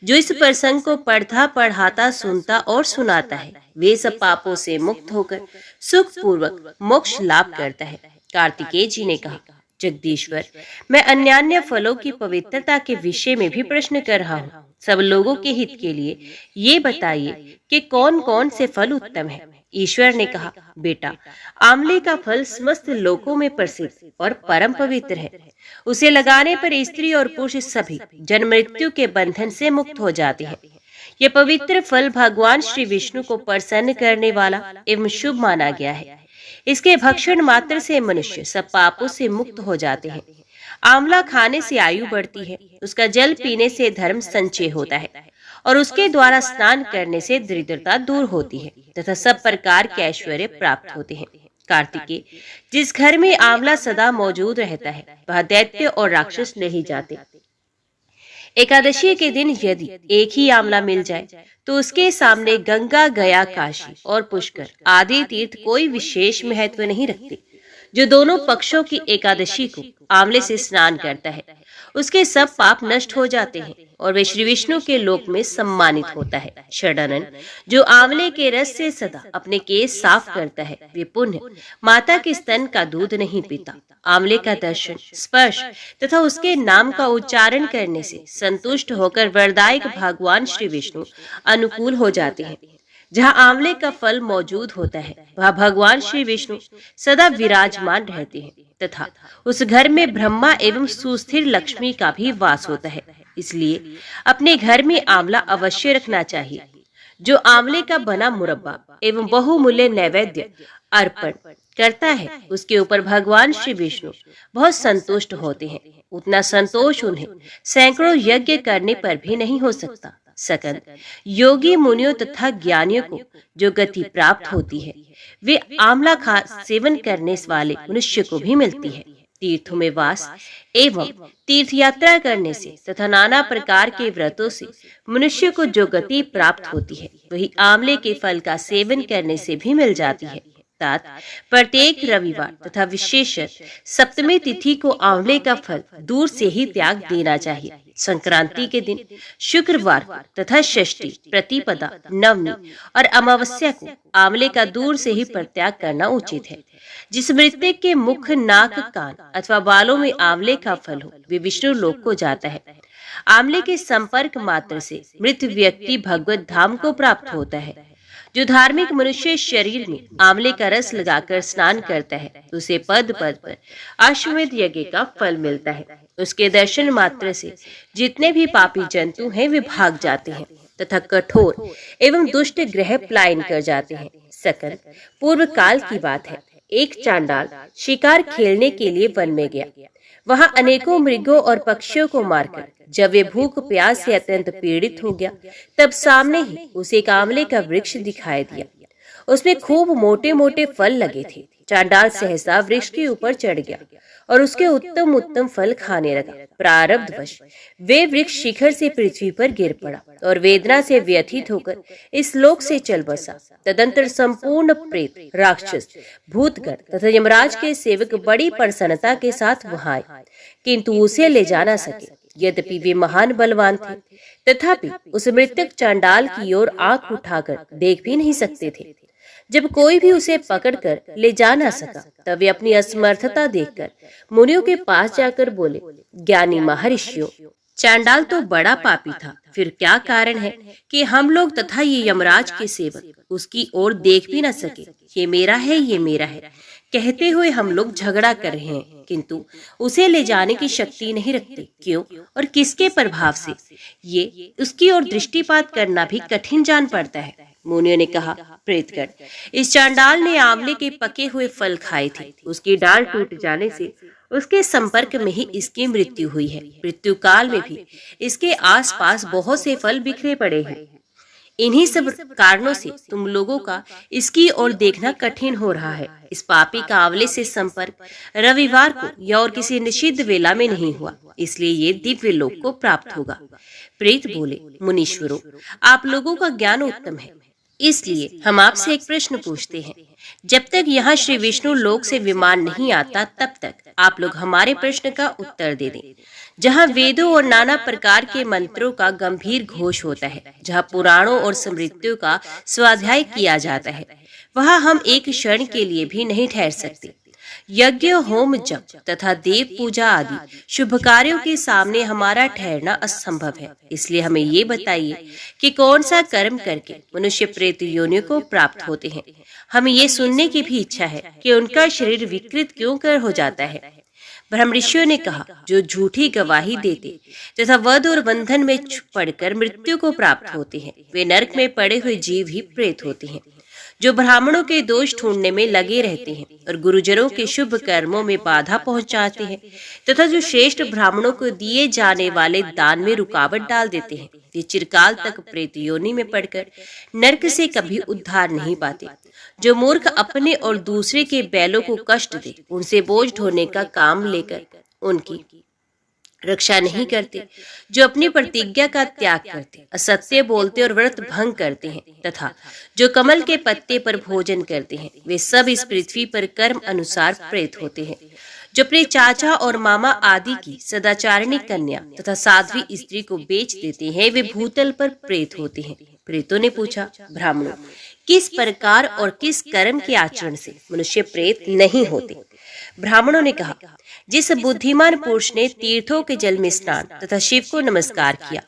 जो इस प्रसंग को पढ़ता, पढ़ाता, सुनता और सुनाता है, वे सब पापों से मुक्त होकर सुख पूर्वक मोक्ष लाभ करता है। कार्तिकेय जी ने कहा, जगदीश्वर, मैं अन्यान्य फलों की पवित्रता के विषय में भी प्रश्न कर रहा हूँ। सब लोगों के हित के लिए ये बताइए कि कौन कौन से फल उत्तम है। ईश्वर ने कहा, बेटा, आंवले का फल समस्त लोकों में प्रसिद्ध और परम पवित्र है। उसे लगाने पर स्त्री और पुरुष सभी जन्म मृत्यु के बंधन से मुक्त हो जाते हैं। यह पवित्र फल भगवान श्री विष्णु को प्रसन्न करने वाला एवं शुभ माना गया है। इसके भक्षण मात्र से मनुष्य सब पापों से मुक्त हो जाते हैं। आंवला खाने से आयु बढ़ती है, उसका जल पीने से धर्म संचय होता है और उसके द्वारा स्नान करने से दरिद्रता दूर होती है तथा सब प्रकार के ऐश्वर्य प्राप्त होते हैं। कार्तिकेय, जिस घर में आंवला सदा मौजूद रहता है वह दैत्य और राक्षस नहीं जाते। एकादशी के दिन यदि एक ही आंवला मिल जाए तो उसके सामने गंगा, गया, काशी और पुष्कर आदि तीर्थ कोई विशेष महत्व नहीं रखते। जो दोनों पक्षों की एकादशी को आंवले से स्नान करता है उसके सब पाप नष्ट हो जाते हैं और वे श्री विष्णु के लोक में सम्मानित होता है। षडानन, जो आंवले के रस से सदा अपने केस साफ करता है वे पुण्य माता के स्तन का दूध नहीं पीता। आंवले का दर्शन, स्पर्श तथा उसके नाम का उच्चारण करने से संतुष्ट होकर वरदायक भगवान श्री विष्णु अनुकूल हो जाते हैं। जहाँ आंवले का फल मौजूद होता है वह भगवान श्री विष्णु सदा विराजमान रहते हैं तथा उस घर में ब्रह्मा एवं सुस्थिर लक्ष्मी का भी वास होता है। इसलिए अपने घर में आंवला अवश्य रखना चाहिए। जो आंवले का बना मुरब्बा एवं बहुमूल्य नैवेद्य अर्पण करता है उसके ऊपर भगवान श्री विष्णु बहुत संतुष्ट होते हैं। उतना संतोष उन्हें सैकड़ों यज्ञ करने पर भी नहीं हो सकता। सकल योगी मुनियों तथा ज्ञानियों को जो गति प्राप्त होती है वे आंवला खा सेवन करने वाले मनुष्य को भी मिलती है। तीर्थों में वास एवं तीर्थ यात्रा करने से तथा नाना प्रकार के व्रतों से मनुष्य को जो गति प्राप्त होती है वही आंवले के फल का सेवन करने से भी मिल जाती है। प्रत्येक रविवार तथा विशेष सप्तमी तिथि को आंवले का फल दूर से ही त्याग देना चाहिए। संक्रांति के दिन, शुक्रवार तथा षष्ठी, प्रतिपदा, नवमी और अमावस्या को आंवले का दूर से ही परित्याग करना उचित है। जिस मृतक के मुख, नाक, कान अथवा बालों में आंवले का फल हो वे विष्णु लोक को जाता है। आंवले के संपर्क मात्र से मृत व्यक्ति भगवत धाम को प्राप्त होता है। जो धार्मिक मनुष्य शरीर में आंवले का रस लगाकर स्नान करता है उसे पद पद पर अश्वमेध यज्ञ का फल मिलता है। उसके दर्शन मात्र से जितने भी पापी जंतु हैं वे भाग जाते हैं तथा कठोर एवं दुष्ट ग्रह पलायन कर जाते हैं। सकल पूर्व काल की बात है, एक चांडाल शिकार खेलने के लिए वन में गया। वहां अनेकों मृगों और पक्षियों को मारकर जब वे भूख प्यास से अत्यंत पीड़ित हो गया तब सामने ही उसे एक आंवले का वृक्ष दिखाई दिया। उसमें खूब मोटे मोटे फल लगे थे। चांडाल सहसा वृक्ष के ऊपर चढ़ गया और उसके उत्तम उत्तम फल खाने लगा। प्रारब्धवश वे वृक्ष शिखर से पृथ्वी पर गिर पड़ा और वेदना से व्यथित होकर इस लोक से चल बसा। तदंतर संपूर्ण प्रेत, राक्षस, भूतगण तथा यमराज के सेवक बड़ी प्रसन्नता के साथ वहां आए, किंतु उसे ले जा न सके। यद्यपि वे महान बलवान थे तथापि उस मृतक चांडाल की ओर आंख उठाकर देख भी नहीं सकते थे। जब कोई भी उसे पकड़कर ले जा न सका तब वे अपनी असमर्थता देखकर मुनियों के पास जाकर बोले, ज्ञानी महर्षियों, चांडाल तो बड़ा पापी था, फिर क्या कारण है कि हम लोग तथा ये यमराज के सेवक उसकी ओर देख भी न सके। ये मेरा है, ये मेरा है कहते हुए हम लोग झगड़ा कर रहे हैं, किंतु उसे ले जाने की शक्ति नहीं रखते। क्यों और किसके प्रभाव से? ये उसकी ओर दृष्टिपात करना भी कठिन जान पड़ता है। मुनियों ने कहा, प्रेतगण, इस चांडाल ने आंवले के पके हुए फल खाए थे। उसकी डाल टूट जाने से उसके संपर्क में ही इसकी मृत्यु हुई है। मृत्यु काल में भी इसके आसपास बहुत से फल बिखरे पड़े हैं। इन्हीं सब कारणों से तुम लोगों का इसकी ओर देखना कठिन हो रहा है। इस पापी का आंवले से संपर्क रविवार को या और किसी निषिद्ध वेला में नहीं हुआ, इसलिए ये दिव्य लोक को प्राप्त होगा। प्रेत बोले, मुनीश्वरों, आप लोगों का ज्ञान उत्तम है, इसलिए हम आपसे एक प्रश्न पूछते हैं। जब तक यहाँ श्री विष्णु लोक से विमान नहीं आता तब तक आप लोग हमारे प्रश्न का उत्तर दे दें। जहाँ वेदों और नाना प्रकार के मंत्रों का गंभीर घोष होता है, जहाँ पुराणों और स्मृतियों का स्वाध्याय किया जाता है, वहाँ हम एक क्षण के लिए भी नहीं ठहर सकते। यज्ञ, होम, जप तथा देव पूजा आदि शुभ कार्यों के सामने हमारा ठहरना असंभव है। इसलिए हमें ये बताइए कि कौन सा कर्म करके मनुष्य प्रेत योनियों को प्राप्त होते हैं। हमें ये सुनने की भी इच्छा है कि उनका शरीर विकृत क्यों कर हो जाता है। ब्रह्म ऋषियों ने कहा, जो झूठी गवाही देते तथा वध और बंधन में पड़कर मृत्यु को प्राप्त होते हैं, वे नरक में पड़े हुए जीव ही प्रेत होते हैं। जो ब्राह्मणों के दोष ढूंढने में लगे रहते हैं और गुरुजनों के शुभ कर्मों में बाधा पहुंचाते हैं तथा जो श्रेष्ठ ब्राह्मणों को दिए जाने वाले दान में रुकावट डाल देते हैं, वे चिरकाल तक प्रेत योनि में पड़कर नरक से कभी उद्धार नहीं पाते। जो मूर्ख अपने और दूसरे के बैलों को कष्ट दे, उनसे बोझ ढोने का काम लेकर उनकी रक्षा नहीं करते, जो अपनी प्रतिज्ञा का त्याग करते, असत्य बोलते और व्रत भंग करते हैं तथा जो कमल के पत्ते पर भोजन करते हैं, वे सब इस पृथ्वी पर कर्म अनुसार प्रेत होते हैं। जो अपने चाचा और मामा आदि की सदाचारिणी कन्या तथा साध्वी स्त्री को बेच देते हैं, वे भूतल पर प्रेत होते हैं। प्रेतों ने पूछा, ब्राह्मणों, किस प्रकार और किस कर्म के आचरण से मनुष्य प्रेत नहीं होते? ब्राह्मणों ने कहा, जिस बुद्धिमान पुरुष ने तीर्थों के जल में स्नान तथा शिव को नमस्कार किया,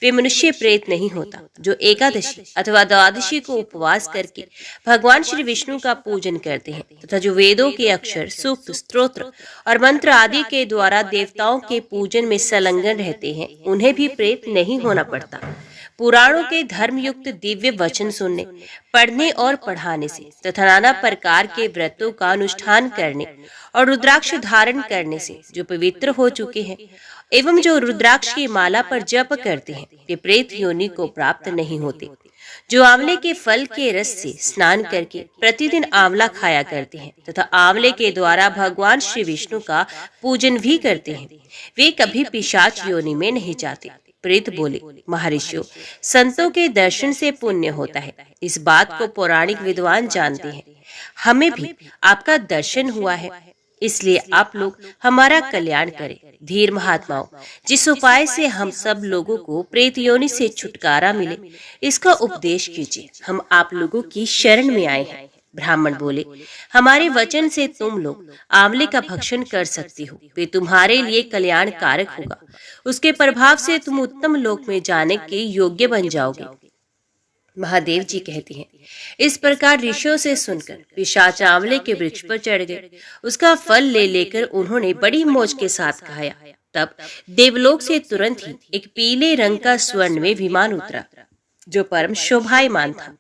वे मनुष्य प्रेत नहीं होता। जो एकादशी अथवा द्वादशी को उपवास करके भगवान श्री विष्णु का पूजन करते हैं तथा जो वेदों के अक्षर, सूक्त, स्तोत्र और मंत्र आदि के द्वारा देवताओं के पूजन में संलग्न रहते हैं, उन्हें भी प्रेत नहीं होना पड़ता। पुराणों के धर्मयुक्त दिव्य वचन सुनने, पढ़ने और पढ़ाने से तथा नाना प्रकार के व्रतों का अनुष्ठान करने और रुद्राक्ष धारण करने से जो पवित्र हो चुके हैं एवं जो रुद्राक्ष की माला पर जप करते हैं, वे प्रेत योनि को प्राप्त नहीं होते। जो आंवले के फल के रस से स्नान करके प्रतिदिन आंवला खाया करते हैं तथा आंवले के द्वारा भगवान श्री विष्णु का पूजन भी करते हैं, वे कभी पिशाच योनि में नहीं जाते। प्रेत बोले, महर्षियों, संतों के दर्शन से पुण्य होता है, इस बात को पौराणिक विद्वान जानते हैं। हमें भी आपका दर्शन हुआ है, इसलिए आप लोग हमारा कल्याण करें। धीर महात्माओं, जिस उपाय से हम सब लोगों को प्रेत योनि से छुटकारा मिले, इसका उपदेश कीजिए। हम आप लोगों की शरण में आए हैं। ब्राह्मण बोले, हमारे वचन से तुम लोग आंवले का भक्षण कर सकती हो, वे तुम्हारे लिए कल्याण कारक होगा। उसके प्रभाव से तुम उत्तम लोक में जाने के योग्य बन जाओगे। महादेव जी कहते हैं, इस प्रकार ऋषियों से सुनकर पिशाच आंवले के वृक्ष पर चढ़ गए। उसका फल ले लेकर उन्होंने बड़ी मौज के साथ खाया। तब देवलोक से तुरंत ही एक पीले रंग का स्वर्ण में विमान उतरा, जो परम शोभायमान था।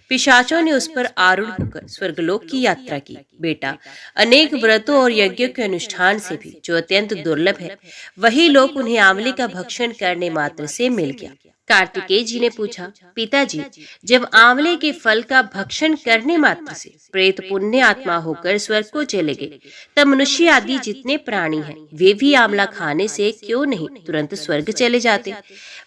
पिशाचों ने उस पर आरूढ़ होकर स्वर्गलोक की यात्रा की। बेटा, अनेक व्रतों और यज्ञों के अनुष्ठान से भी जो अत्यंत दुर्लभ है, वही लोक उन्हें आंवले का भक्षण करने मात्र से मिल गया। कार्तिकेय जी ने पूछा, पिताजी, जब आंवले के फल का भक्षण करने मात्र से प्रेत पुण्य आत्मा होकर स्वर्ग को चले गए, तब मनुष्य आदि जितने प्राणी हैं, वे भी आंवला खाने से क्यों नहीं तुरंत स्वर्ग चले जाते?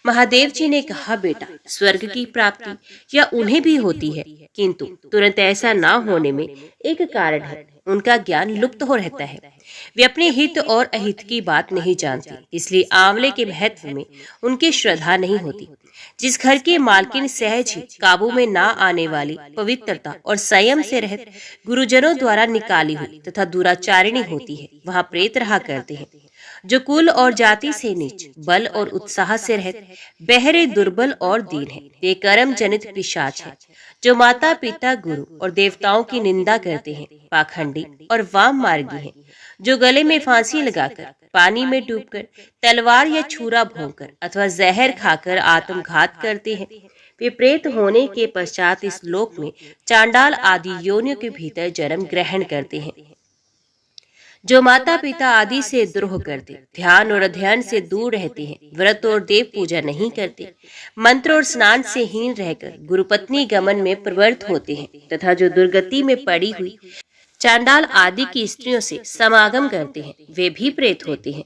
महादेव जी ने कहा, बेटा, स्वर्ग की प्राप्ति या उन्हें भी होती है, किंतु तुरंत ऐसा न होने में एक कारण है, उनका ज्ञान लुप्त हो रहता है। वे अपने हित और अहित की बात नहीं जानते, इसलिए आंवले के महत्व में उनकी श्रद्धा नहीं होती। जिस घर के मालकिन सहज ही काबू में ना आने वाली पवित्रता और संयम से रहत गुरुजनों द्वारा निकाली हुई तथा दुराचारिणी होती है, वहाँ प्रेत रहा करते हैं। जो कुल और जाति से नीच, बल और उत्साह से रहत बहरे, दुर्बल और दीन है, वे कर्म जनित पिशाच है। जो माता पिता, गुरु और देवताओं की निंदा करते हैं, पाखंडी और वाम मार्गी हैं। जो गले में फांसी लगाकर, पानी में डूबकर, तलवार या छुरा भोंकर अथवा जहर खाकर आत्मघात करते हैं, वे प्रेत होने के पश्चात इस लोक में चांडाल आदि योनियों के भीतर जन्म ग्रहण करते हैं। जो माता पिता आदि से द्रोह करते, ध्यान और अध्ययन से दूर रहते हैं, व्रत और देव पूजा नहीं करते, मंत्र और स्नान से हीन रहकर गुरुपत्नी गमन में प्रवृत्त होते हैं तथा जो दुर्गति में पड़ी हुई चांडाल आदि की स्त्रियों से समागम करते हैं, वे भी प्रेत होते हैं।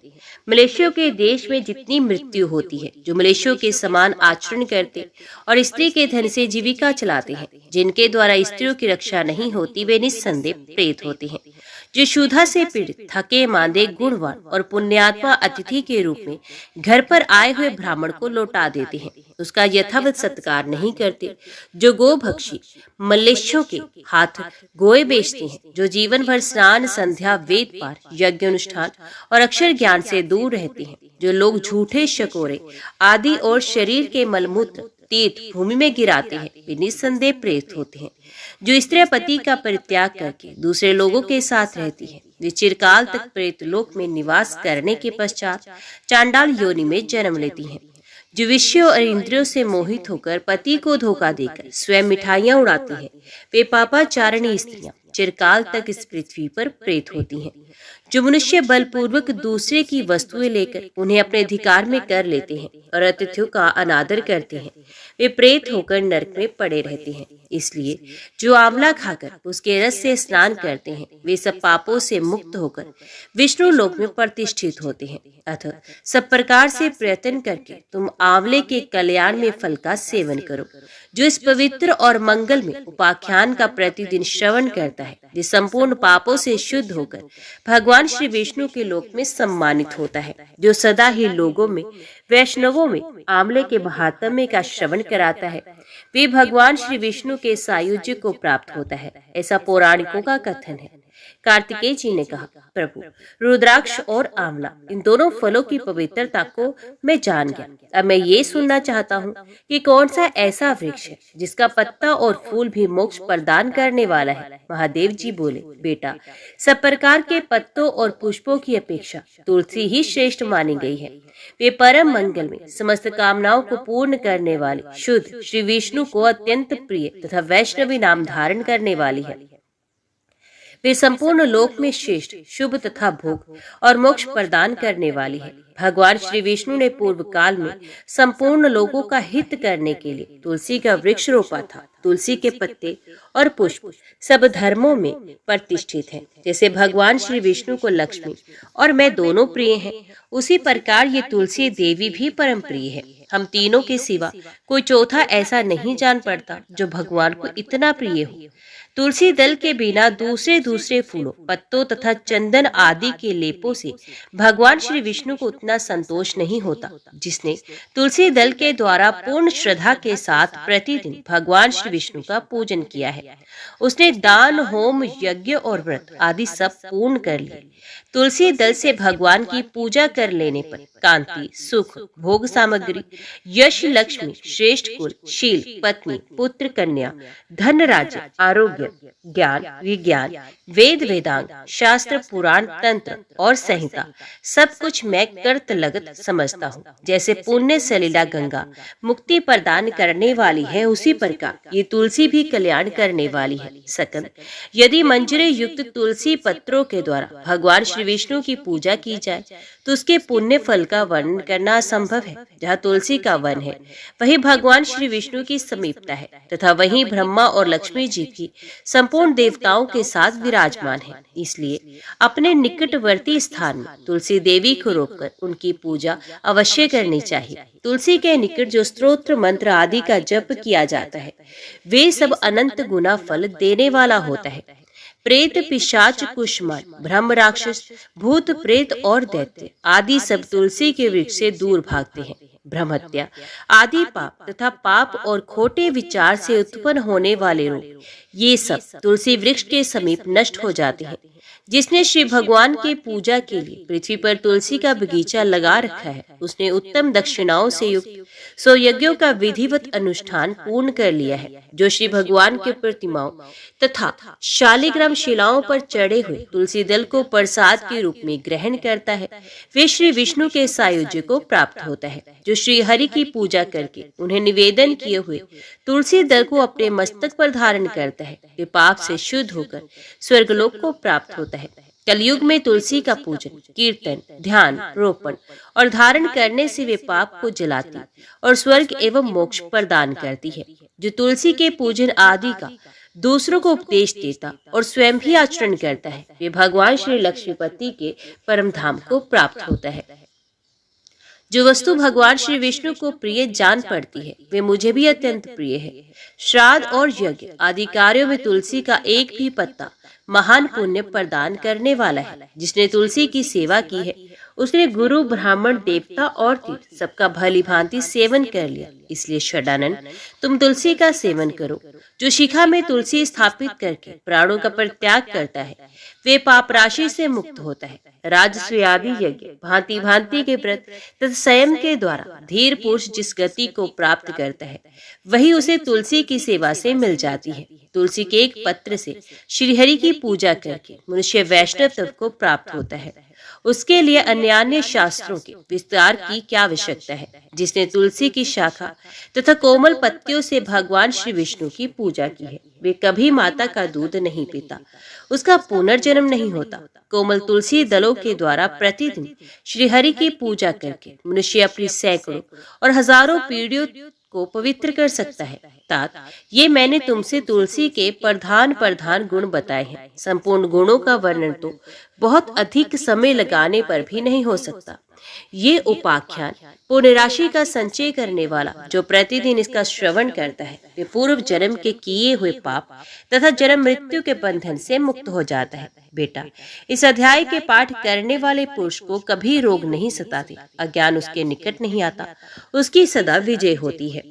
मलेशियों के देश में जितनी मृत्यु होती है, जो मलेशियों के समान आचरण करते और स्त्री के धन से जीविका चलाते हैं, जिनके द्वारा स्त्रियों की रक्षा नहीं होती, वे निस्संदेह प्रेत होते हैं। जो क्षुधा से पीड़ित, थके मांदे, गुणवान और पुण्यात्मा अतिथि के रूप में घर पर आए हुए ब्राह्मण को लौटा देते हैं, उसका यथावत सत्कार नहीं करते। जो गोभक्षी मल्लेशियों के हाथ गोए बेचते हैं, जो जीवन भर स्नान, संध्या, वेद पाठ, यज्ञ अनुष्ठान और अक्षर ज्ञान से दूर रहते हैं, जो लोग झूठे शकोरे आदि और शरीर के मलमूत्र, तीर्थ भूमि में गिराते हैं वे निस्संदेह प्रेत होते हैं। जो स्त्रियां पति का परित्याग करके दूसरे लोगों के साथ रहती हैं वे चिरकाल तक प्रेत लोक में निवास करने के पश्चात चांडाल योनि में जन्म लेती हैं। जो विषयों और इंद्रियों से मोहित होकर पति को धोखा देकर स्वयं मिठाइयां उड़ाती हैं वे पापाचारिणी स्त्रियां चिरकाल तक इस पृथ्वी पर प्रेत होती हैं। जो मनुष्य बलपूर्वक दूसरे की वस्तुएं लेकर उन्हें अपने अधिकार में कर लेते हैं और अतिथियों का अनादर करते हैं वे प्रेत होकर नरक में पड़े रहते हैं। इसलिए जो आंवला खाकर उसके रस से स्नान करते हैं वे सब पापों से मुक्त होकर विष्णु लोक में प्रतिष्ठित होते हैं। अतः सब प्रकार से प्रयत्न करके तुम आंवले के कल्याण में फल का सेवन करो। जो इस पवित्र और मंगल में उपाख्यान का प्रतिदिन श्रवण करता है वे संपूर्ण पापों से शुद्ध होकर भगवान श्री विष्णु के लोक में सम्मानित होता है। जो सदा ही लोगों में वैष्णवों में आंवले के महात्म्य का श्रवण कराता है वे भगवान श्री विष्णु के सायुज्य को प्राप्त होता है, ऐसा पौराणिकों का कथन है। कार्तिकेय जी ने कहा, प्रभु रुद्राक्ष और आंवला इन दोनों फलों की पवित्रता को मैं जान गया। अब मैं ये सुनना चाहता हूँ कि कौन सा ऐसा वृक्ष है जिसका पत्ता और फूल भी मोक्ष प्रदान करने वाला है। महादेव जी बोले, बेटा सब प्रकार के पत्तों और पुष्पों की अपेक्षा तुलसी ही श्रेष्ठ मानी गई है। वे परम मंगल में समस्त कामनाओं को पूर्ण करने वाले शुद्ध श्री विष्णु को अत्यंत प्रिय तथा वैष्णवी नाम धारण करने वाली है। वे संपूर्ण लोक में श्रेष्ठ शुभ तथा भोग और मोक्ष प्रदान करने वाली है। भगवान श्री विष्णु ने पूर्व काल में संपूर्ण लोगों का हित करने के लिए तुलसी का वृक्ष रोपा था। तुलसी के पत्ते और पुष्प सब धर्मों में प्रतिष्ठित हैं। जैसे भगवान श्री विष्णु को लक्ष्मी और मैं दोनों प्रिय हैं, उसी प्रकार ये तुलसी देवी भी परम प्रिय है। हम तीनों के सिवा कोई चौथा ऐसा नहीं जान पड़ता जो भगवान को इतना प्रिय हो। तुलसी दल के बिना दूसरे फूलों, पत्तों तथा चंदन आदि के लेपों से भगवान श्री विष्णु को उतना संतोष नहीं होता। जिसने तुलसी दल के द्वारा पूर्ण श्रद्धा के साथ प्रतिदिन भगवान श्री विष्णु का पूजन किया है, उसने दान, होम, यज्ञ और व्रत आदि सब पूर्ण कर लिए। तुलसी दल से भगवान की पूजा कर लेने पर कांति, सुख, भोग सामग्री, यश, लक्ष्मी, श्रेष्ठ कुल, शील, पत्नी, पुत्र, कन्या, धन, राज्य, आरोग्य, ज्ञान, विज्ञान, वेद, वेदांग, शास्त्र, पुराण, तंत्र और संहिता सब कुछ मैं कर्त लगत समझता हूँ। जैसे पुण्य सलिला गंगा मुक्ति प्रदान करने वाली है, उसी प्रकार ये तुलसी भी कल्याण करने वाली है। सकल यदि मंजरे युक्त तुलसी पत्रों के द्वारा भगवान श्री विष्णु की पूजा की जाए तो उसके पुण्य फल का वर्णन करना असंभव है। जहाँ तुलसी का वन है वही भगवान श्री विष्णु की समीपता है तथा वहीं ब्रह्मा और लक्ष्मी जी की संपूर्ण देवताओं के साथ विराजमान है। इसलिए अपने निकटवर्ती स्थान में तुलसी देवी को रोककर उनकी पूजा अवश्य करनी चाहिए। तुलसी के निकट जो स्तोत्र मंत्र आदि का जप किया जाता है वे सब अनंत गुना फल देने वाला होता है। प्रेत, पिशाच, कुष्मांड, ब्रह्म, राक्षस, भूत, प्रेत और दैत्य आदि सब तुलसी के वृक्ष से दूर भागते हैं। ब्रह्महत्या आदि पाप तथा पाप और खोटे विचार से उत्पन्न होने वाले रोग ये सब तुलसी वृक्ष के समीप नष्ट हो जाते हैं। जिसने श्री भगवान की पूजा के लिए पृथ्वी पर तुलसी का बगीचा लगा रखा है उसने उत्तम दक्षिणाओं से युक्त 100 यज्ञों का विधिवत अनुष्ठान पूर्ण कर लिया है। जो श्री भगवान के प्रतिमाओं तथा शालिग्राम शिलाओं पर चढ़े हुए तुलसी दल को प्रसाद के रूप में ग्रहण करता है वे श्री विष्णु के सायुज्य को प्राप्त होता है। जो श्री हरि की पूजा करके उन्हें निवेदन किए हुए तुलसी दल को अपने मस्तक पर धारण करता है वे पाप से शुद्ध होकर स्वर्गलोक को प्राप्त होता है। कलयुग में तुलसी का पूजन, कीर्तन, ध्यान, रोपण और धारण करने से वे पाप को जलाती और स्वर्ग एवं मोक्ष प्रदान करती है। जो तुलसी के पूजन आदि का दूसरों को उपदेश देता और स्वयं भी आचरण करता है वे भगवान श्री लक्ष्मीपति के परम धाम को प्राप्त होता है। जो वस्तु भगवान श्री विष्णु को प्रिय जान पड़ती है वे मुझे भी अत्यंत प्रिय है। श्राद्ध और यज्ञ आदि कार्यों में तुलसी का एक भी पत्ता महान पुण्य प्रदान करने वाला है। जिसने तुलसी की सेवा की है उसने गुरु, ब्राह्मण, देवता और तीर्थ सबका भली भांति सेवन कर लिया। इसलिए षडानन तुम तुलसी का सेवन करो। जो शिखा में तुलसी स्थापित करके प्राणों का परित्याग करता है वे पाप राशि से मुक्त होता है। राजस्व यज्ञ, भांति भांति के व्रत तथा संयम के द्वारा धीर पुरुष जिस गति को प्राप्त करता है वही उसे तुलसी की सेवा से मिल जाती है। तुलसी के एक पत्र से श्रीहरि की पूजा करके मनुष्य वैष्णव तत्व को प्राप्त होता है। उसके लिए अन्य शास्त्रों के विस्तार की क्या आवश्यकता है। जिसने तुलसी की शाखा तथा कोमल पत्तियों से भगवान श्री विष्णु की पूजा की है वे कभी माता का दूध नहीं पीता, उसका पुनर्जन्म नहीं होता। कोमल तुलसी दलों के द्वारा प्रतिदिन श्रीहरि की पूजा करके मनुष्य अपनी सैकड़ों और हजारों पीढ़ियों को पवित्र कर सकता है। तात, ये मैंने तुमसे तुलसी के प्रधान गुण बताए हैं। संपूर्ण गुणों का वर्णन तो बहुत अधिक समय लगाने पर भी नहीं हो सकता। ये उपाख्यान पुण्य राशि का संचय करने वाला जो प्रतिदिन इसका श्रवण करता है वे पूर्व जन्म के किए हुए पाप तथा जन्म मृत्यु के बंधन से मुक्त हो जाता है। बेटा, इस अध्याय के पाठ करने वाले पुरुष को कभी रोग नहीं सताते, अज्ञान उसके निकट नहीं आता, उसकी सदा विजय होती है।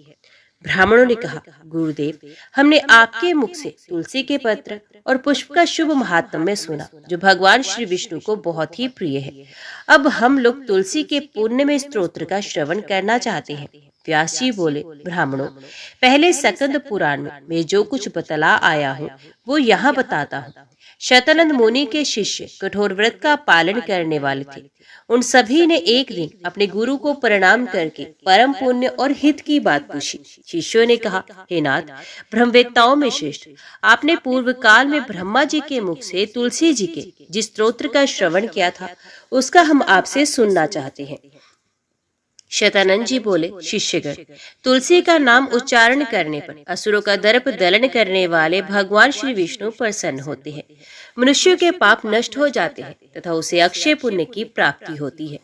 ब्राह्मणों ने कहा, गुरुदेव, हमने आपके मुख से तुलसी के पत्र और पुष्प का शुभ महात्म्य सुना जो भगवान श्री विष्णु को बहुत ही प्रिय है। अब हम लोग तुलसी के पुण्य में स्तोत्र का श्रवण करना चाहते हैं। व्यास जी बोले, ब्राह्मणों, पहले सकंद पुराण में मैं जो कुछ बतला आया हूँ वो यहाँ बताता हूँ। शतानंद मुनि के शिष्य कठोर व्रत का पालन करने वाले थे। उन सभी ने एक दिन अपने गुरु को प्रणाम करके परम पुण्य और हित की बात पूछी। शिष्यों ने कहा, हे नाथ, ब्रह्मवेत्ताओं में श्रेष्ठ, आपने पूर्व काल में ब्रह्मा जी के मुख से तुलसी जी के जिस स्तोत्र का श्रवण किया था उसका हम आपसे सुनना चाहते हैं। शतानंद जी बोले, शिष्यगण, तुलसी का नाम उच्चारण करने पर असुरों का दर्प दलन करने वाले भगवान श्री विष्णु प्रसन्न होते हैं। मनुष्यों के पाप नष्ट हो जाते हैं तथा उसे अक्षय पुण्य की प्राप्ति होती है,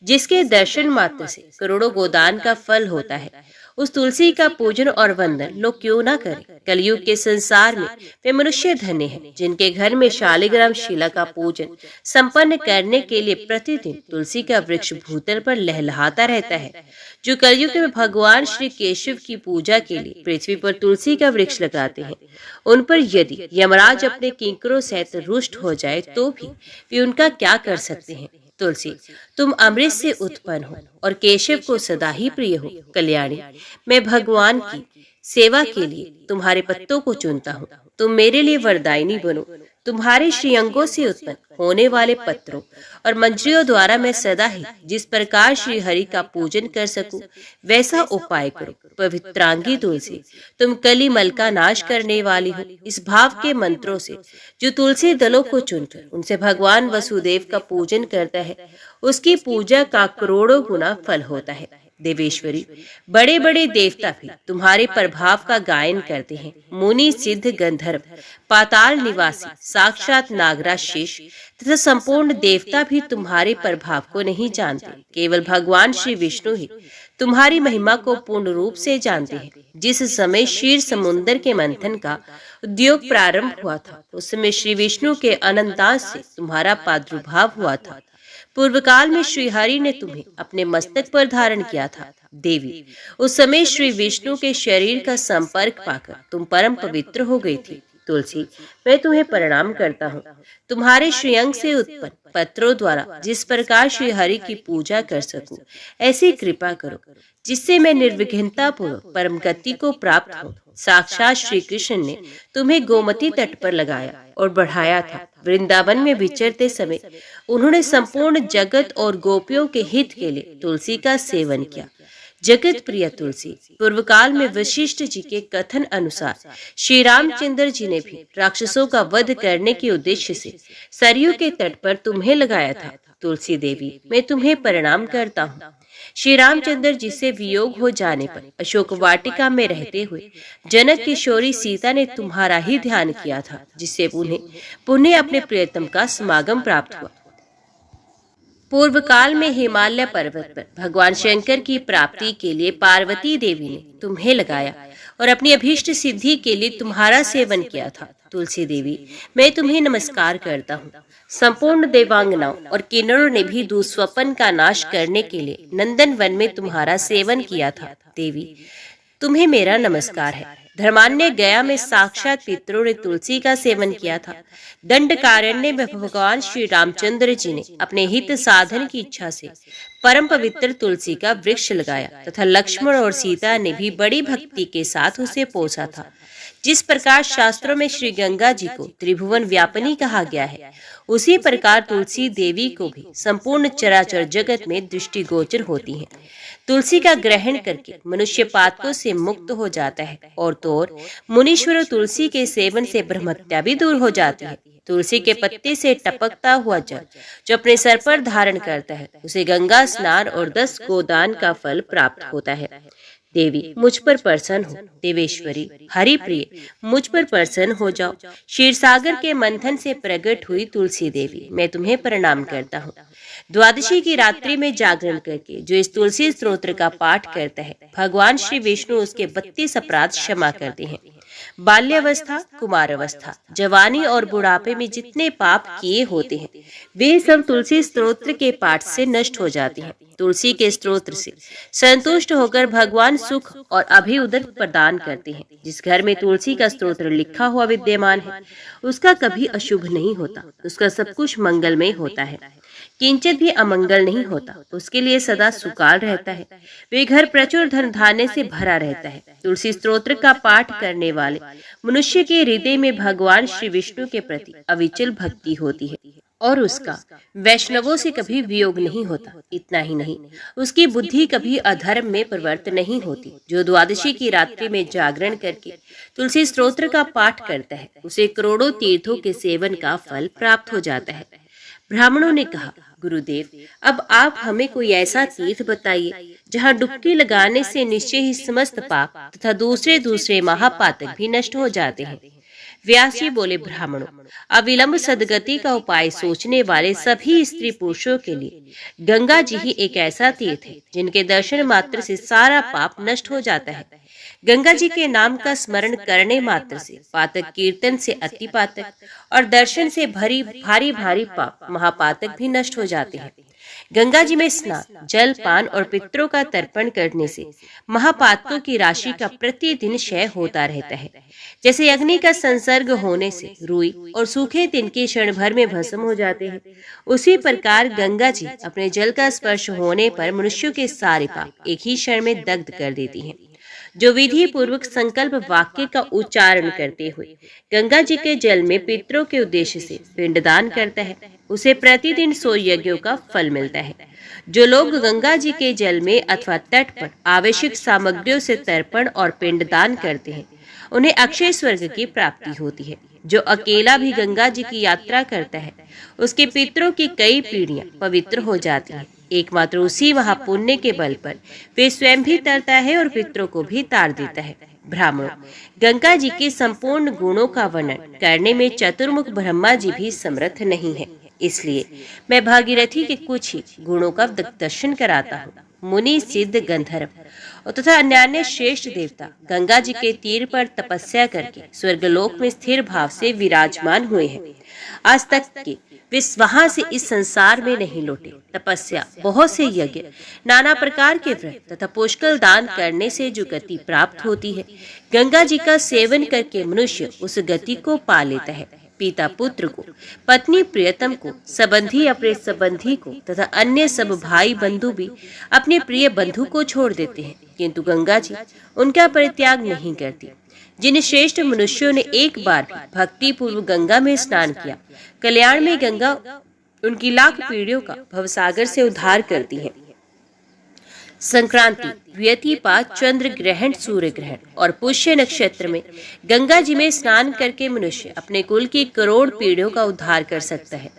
जिसके दर्शन मात्र से करोड़ों गोदान का फल होता है। उस तुलसी का पूजन और वंदन लोग क्यों ना करें। कलयुग के संसार में वे मनुष्य धन्य हैं जिनके घर में शालिग्राम शिला का पूजन संपन्न करने के लिए प्रतिदिन तुलसी का वृक्ष भूतल पर लहलहाता रहता है। जो कलयुग में भगवान श्री केशव की पूजा के लिए पृथ्वी पर तुलसी का वृक्ष लगाते हैं, उन पर यदि यमराज अपने किंकरों सहित रुष्ट हो जाए तो भी वे उनका क्या कर सकते हैं। तुलसी, तुम अमृत से उत्पन्न हो और केशव को सदा ही प्रिय हो। कल्याणी, मैं भगवान की सेवा के लिए तुम्हारे पत्तों को चुनता हूँ। तुम मेरे लिए वरदायिनी बनो। तुम्हारे श्रीअंगों से उत्पन्न होने वाले पत्रों और मंजरियों द्वारा मैं सदा ही जिस प्रकार श्री हरि का पूजन कर सकूं वैसा उपाय करो। पवित्रांगी तुलसी, तुम कली मल का नाश करने वाली हो। इस भाव के मंत्रों से जो तुलसी दलों को चुनकर उनसे भगवान वसुदेव का पूजन करता है उसकी पूजा का करोड़ों गुना फल होता है। देवेश्वरी, बड़े बड़े देवता भी तुम्हारे प्रभाव का गायन करते हैं। मुनि, सिद्ध, गंधर्व, पाताल निवासी, साक्षात नागराज शेष तथा संपूर्ण देवता भी तुम्हारे प्रभाव को नहीं जानते। केवल भगवान श्री विष्णु ही तुम्हारी महिमा को पूर्ण रूप से जानते हैं। जिस समय क्षीर समुद्र के मंथन का उद्योग प्रारंभ हुआ था उस समय श्री विष्णु के अनंतांश से तुम्हारा प्रादुर्भाव हुआ था। पूर्व काल में श्री हरि ने तुम्हें अपने मस्तक पर धारण किया था। देवी, उस समय श्री विष्णु के शरीर का संपर्क पाकर तुम परम पवित्र हो गई थी। तुलसी, मैं तुम्हें प्रणाम करता हूँ। तुम्हारे श्रीअंग से उत्पन्न पत्रों द्वारा जिस प्रकार श्री हरि की पूजा कर सकूं ऐसी कृपा करो जिससे मैं निर्विघ्नता पूर्वक परम गति को प्राप्त हो। साक्षात श्री कृष्ण ने तुम्हें गोमती तट पर लगाया और बढ़ाया था। वृंदावन में विचरते समय उन्होंने संपूर्ण जगत और गोपियों के हित के लिए तुलसी का सेवन किया। जगत प्रिय तुलसी, पूर्व काल में वशिष्ठ जी के कथन अनुसार श्री रामचंद्र जी ने भी राक्षसों का वध करने के उद्देश्य से सरयू के तट पर तुम्हें लगाया था। तुलसी देवी, मैं तुम्हें प्रणाम करता हूँ। श्री रामचंद्र जी से वियोग हो जाने पर अशोक वाटिका में रहते हुए जनक किशोरी सीता ने तुम्हारा ही ध्यान किया था, जिससे उन्हें पुनः अपने प्रियतम का समागम प्राप्त हुआ। पूर्व काल में हिमालय पर्वत पर भगवान शंकर की प्राप्ति के लिए पार्वती देवी ने तुम्हें लगाया और अपनी अभीष्ट सिद्धि के लिए तुम्हारा सेवन किया था। तुलसी देवी, मैं तुम्हें नमस्कार करता हूँ। संपूर्ण देवांगनाओं और किन्नरों ने भी दुस्वप्न का नाश करने के लिए नंदन वन में तुम्हारा सेवन किया था। देवी, तुम्हें मेरा नमस्कार है। धर्मान्य गया में साक्षात पितरों ने तुलसी का सेवन किया था। दंडकारण्य में भगवान श्री रामचंद्र जी ने अपने हित साधन की इच्छा से परम पवित्र तुलसी का वृक्ष लगाया तथा लक्ष्मण और सीता ने भी बड़ी भक्ति के साथ उसे पोसा था। जिस प्रकार शास्त्रों में श्री गंगा जी को त्रिभुवन व्यापिनी कहा गया है, उसी प्रकार तुलसी देवी को भी संपूर्ण चराचर जगत में दृष्टिगोचर होती हैं। तुलसी का ग्रहण करके मनुष्य पातकों से मुक्त हो जाता है और तो और मुनीश्वरों तुलसी के सेवन से ब्रह्मत्या भी दूर हो जाती है। तुलसी के पत्ते से टपकता हुआ जल जो अपने सर पर धारण करता है, उसे गंगा स्नान और 10 गोदान का फल प्राप्त होता है। देवी मुझ पर प्रसन्न हो, देवेश्वरी हरि प्रिय मुझ पर प्रसन्न हो जाओ। क्षीर सागर के मंथन से प्रकट हुई तुलसी देवी, मैं तुम्हें प्रणाम करता हूँ। द्वादशी की रात्रि में जागरण करके जो इस तुलसी स्तोत्र का पाठ करता है, भगवान श्री विष्णु उसके 32 अपराध क्षमा करते हैं। बाल्यावस्था, कुमारावस्था, जवानी और बुढ़ापे में जितने पाप किए होते हैं, वे सब तुलसी स्तोत्र के पाठ से नष्ट हो जाते हैं। तुलसी के स्तोत्र से संतुष्ट होकर भगवान सुख और अभ्युदय प्रदान करते हैं। जिस घर में तुलसी का स्तोत्र लिखा हुआ विद्यमान है, उसका कभी अशुभ नहीं होता, उसका सब कुछ मंगलमय होता है, किंचित भी अमंगल नहीं होता, उसके लिए सदा सुकाल रहता है। वे घर प्रचुर धन धान्य से भरा रहता है। तुलसी स्तोत्र का पाठ करने वाले मनुष्य के हृदय में भगवान श्री विष्णु के प्रति अविचल भक्ति होती है और उसका वैष्णवों से कभी वियोग नहीं होता। इतना ही नहीं, उसकी बुद्धि कभी अधर्म में प्रवृत्त नहीं होती। जो द्वादशी की रात्रि में जागरण करके तुलसी स्तोत्र का पाठ करता है, उसे करोड़ों तीर्थों के सेवन का फल प्राप्त हो जाता है। ब्राह्मणों ने कहा, गुरुदेव, अब आप हमें कोई ऐसा तीर्थ बताइए जहाँ डुबकी लगाने से निश्चय ही समस्त पाप तथा दूसरे महापातक भी नष्ट हो जाते हैं। व्यास जी बोले, ब्राह्मणों, अविलंब सदगति का उपाय सोचने वाले सभी स्त्री पुरुषों के लिए गंगा जी ही एक ऐसा तीर्थ है जिनके दर्शन मात्र से सारा पाप नष्ट हो जाता है। गंगा जी के नाम का स्मरण करने मात्र से पातक, कीर्तन से अति पातक और दर्शन से भारी भारी पाप महापातक भी नष्ट हो जाते हैं। गंगा जी में स्नान, जल पान और पितरों का तर्पण करने से महापातकों की राशि का प्रतिदिन क्षय होता रहता है। जैसे अग्नि का संसर्ग होने से रुई और सूखे तिनके क्षण भर में भस्म हो जाते हैं, उसी प्रकार गंगा जी अपने जल का स्पर्श होने पर मनुष्यों के सारे पाप एक ही क्षण में दग्ध कर देती हैं। जो विधि पूर्वक संकल्प वाक्य का उच्चारण करते हुए गंगा जी के जल में पितरों के उद्देश्य से पिंडदान करता है, उसे प्रतिदिन 100 यज्ञों का फल मिलता है। जो लोग गंगा जी के जल में अथवा तट पर आवश्यक सामग्रियों से तर्पण और पिंडदान करते हैं, उन्हें अक्षय स्वर्ग की प्राप्ति होती है। जो अकेला भी गंगा जी की यात्रा करता है, उसके पितरों की कई पीढ़ियां पवित्र हो जाती हैं। एकमात्र उसी महापुण्य के बल पर वे स्वयं भी तरता है और पितरों को भी तार देता है। ब्राह्मणों, गंगा जी के संपूर्ण गुणों का वर्णन करने में चतुर्मुख ब्रह्मा जी भी समर्थ नहीं है, इसलिए मैं भागीरथी के कुछ ही गुणों का दर्शन कराता हूँ। मुनि, सिद्ध, गंधर्व तथा अन्य श्रेष्ठ देवता गंगा जी के तीर पर तपस्या करके स्वर्गलोक में स्थिर भाव से विराजमान हुए हैं। आज तक के वे वहां से इस संसार में नहीं लौटे। तपस्या, बहुत से यज्ञ, नाना प्रकार के व्रत तथा पुष्कल दान करने से जो गति प्राप्त होती है, गंगा जी का सेवन करके मनुष्य उस गति को पा लेता है। पिता पुत्र को, पत्नी प्रियतम को, संबंधी अपने संबंधी को तथा अन्य सब भाई बंधु भी अपने प्रिय बंधु को छोड़ देते हैं, किंतु गंगा जी उनका परित्याग नहीं करती। जिन श्रेष्ठ मनुष्यों ने एक बार भी भक्ति पूर्व गंगा में स्नान किया, कल्याण में गंगा उनकी लाख पीढ़ियों का भवसागर से उद्धार करती है। संक्रांति, व्यतिपात, चंद्र ग्रहण, सूर्य ग्रहण और पुष्य नक्षत्र में गंगा जी में स्नान करके मनुष्य अपने कुल की करोड़ पीढ़ियों का उद्धार कर सकता है।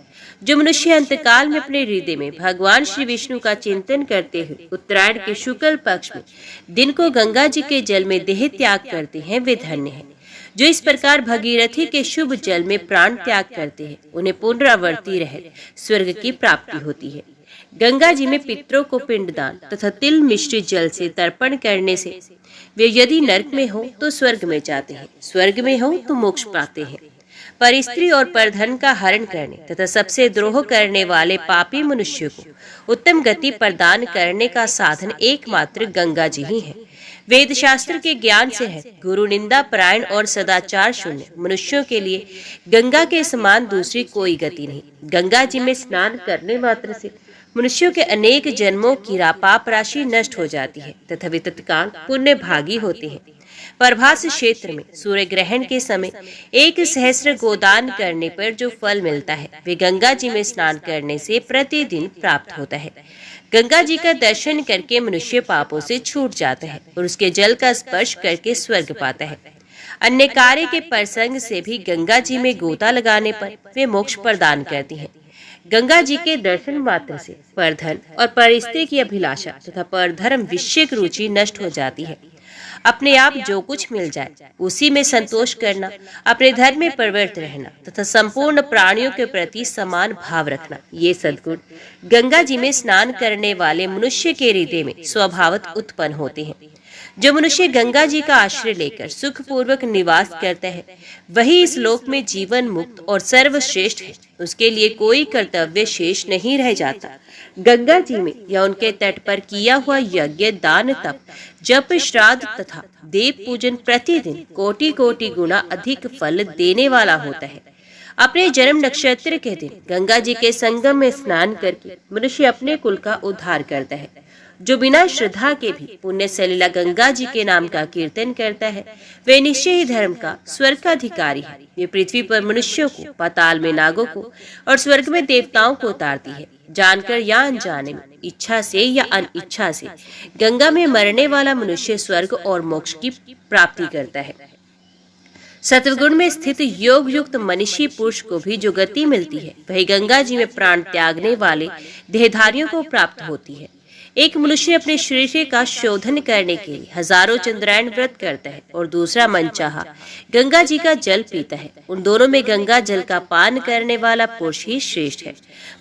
जो मनुष्य अंतकाल में अपने हृदय में भगवान श्री विष्णु का चिंतन करते हुए उत्तरायण के शुक्ल पक्ष में दिन को गंगा जी के जल में देह त्याग करते हैं, वे धन्य हैं। जो इस प्रकार भगीरथी के शुभ जल में प्राण त्याग करते हैं, उन्हें पुनरावर्ती रह स्वर्ग की प्राप्ति होती है। गंगा जी में पितरों को पिंडदान तथा तिल मिश्रित जल से तर्पण करने से वे यदि नरक में हो तो स्वर्ग में जाते हैं, स्वर्ग में हो तो मोक्ष पाते हैं। पर स्त्री और परधन का हरण करने तथा सबसे द्रोह करने वाले पापी मनुष्य को उत्तम गति प्रदान करने का साधन एकमात्र गंगा जी ही है। वेद शास्त्र के ज्ञान से है गुरु निंदा परायण और सदाचार शून्य मनुष्यों के लिए गंगा के समान दूसरी कोई गति नहीं। गंगा जी में स्नान करने मात्र से मनुष्यों के अनेक जन्मों की पाप राशि नष्ट हो जाती है तथा वे तत्काल पुण्य भागी होते हैं। प्रभास क्षेत्र में सूर्य ग्रहण के समय 1,000 गोदान करने पर जो फल मिलता है वे गंगा जी में स्नान करने से प्रतिदिन प्राप्त होता है। गंगा जी का दर्शन करके मनुष्य पापों से छूट जाता है और उसके जल का स्पर्श करके स्वर्ग पाता है। अन्य कार्य के प्रसंग से भी गंगा जी में गोता लगाने पर वे मोक्ष प्रदान करती हैं। गंगा जी के दर्शन मात्र से परधन और परिस्थिति की अभिलाषा तथा परधर्म विषयक रुचि नष्ट हो जाती है। अपने आप जो कुछ मिल जाए उसी में संतोष करना, अपने धर्म में प्रवृत्त रहना तथा संपूर्ण प्राणियों के प्रति समान भाव रखना, ये सद्गुण गंगा जी में स्नान करने वाले मनुष्य के हृदय में स्वभावतः उत्पन्न होते हैं। जो मनुष्य गंगा जी का आश्रय लेकर सुख पूर्वक निवास करता है वही इस लोक में जीवन मुक्त और सर्वश्रेष्ठ है। उसके लिए कोई कर्तव्य शेष नहीं रह जाता। गंगा जी में या उनके तट पर किया हुआ यज्ञ, दान, तप, जप, श्राद्ध तथा देव पूजन प्रतिदिन कोटि कोटि गुना अधिक फल देने वाला होता है। अपने जन्म नक्षत्र के दिन गंगा जी के संगम में स्नान करके मनुष्य अपने कुल का उद्धार करता है। जो बिना श्रद्धा के भी पुण्य सलिला गंगा जी के नाम का कीर्तन करता है वे निश्चय ही धर्म का स्वर्ग का अधिकारी है। ये पृथ्वी पर मनुष्यों को, पाताल में नागों को और स्वर्ग में देवताओं को उतारती है। जानकर या अनजाने में, इच्छा से या अनिच्छा से गंगा में मरने वाला मनुष्य स्वर्ग और मोक्ष की प्राप्ति करता है। सत्वगुण में स्थित योग युक्त मनीषी पुरुष को भी जो गति मिलती है वही गंगा जी में प्राण त्यागने वाले देहधारियों को प्राप्त होती है। एक मनुष्य अपने शरीर का शोधन करने के लिए हजारों चंद्रायन व्रत करता है और दूसरा मनचाहा गंगा जी का जल पीता है। उन दोनों में गंगा जल का पान करने वाला पुरुष ही श्रेष्ठ है।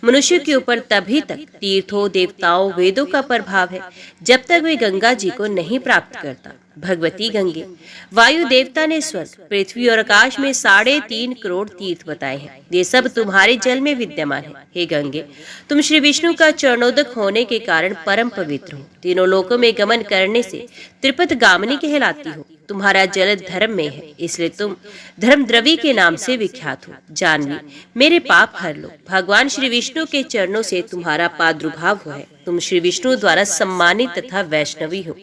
मनुष्य के ऊपर तभी तक तीर्थों, देवताओं, वेदों का प्रभाव है जब तक वे गंगा जी को नहीं प्राप्त करता। भगवती गंगे, वायु देवता ने स्वर्ग, पृथ्वी और आकाश में 3.5 करोड़ तीर्थ बताए हैं। ये सब तुम्हारे जल में विद्यमान है। हे गंगे, तुम श्री विष्णु का चरणोदक होने के कारण परम पवित्र हो। तीनों लोकों में गमन करने से त्रिपथ गामिनी कहलाती हो। तुम्हारा जल धर्म में है, इसलिए तुम धर्म द्रवी के नाम से विख्यात हो। जानवी, मेरे पाप हर लो। भगवान श्री विष्णु के चरणों से तुम्हारा प्रादुर्भाव हुआ है। तुम श्री विष्णु द्वारा सम्मानित तथा वैष्णवी हो।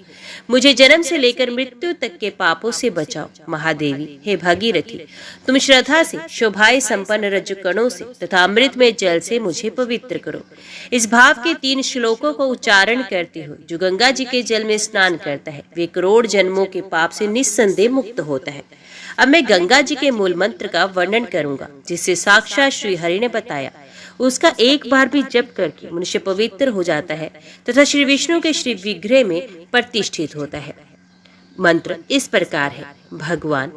मुझे जन्म से लेकर मृत्यु तक के पापों से बचाओ। महादेवी, हे भागीरथी, तुम श्रद्धा से, शोभाए संपन्न रज्जुकणों से तथा अमृत में जल से मुझे पवित्र करो। इस भाव के 3 श्लोकों को उच्चारण करते हुए जो गंगा जी के जल में स्नान करता है वे करोड़ जन्मों के पाप से निस्संदेह मुक्त होता है। अब मैं गंगा जी के मूल मंत्र का वर्णन करूंगा जिसे साक्षात श्री हरि ने बताया। उसका एक बार भी जप करके मनुष्य पवित्र हो जाता है तथा श्री विष्णु के श्री विग्रह में प्रतिष्ठित होता है। मंत्र इस प्रकार है। भगवान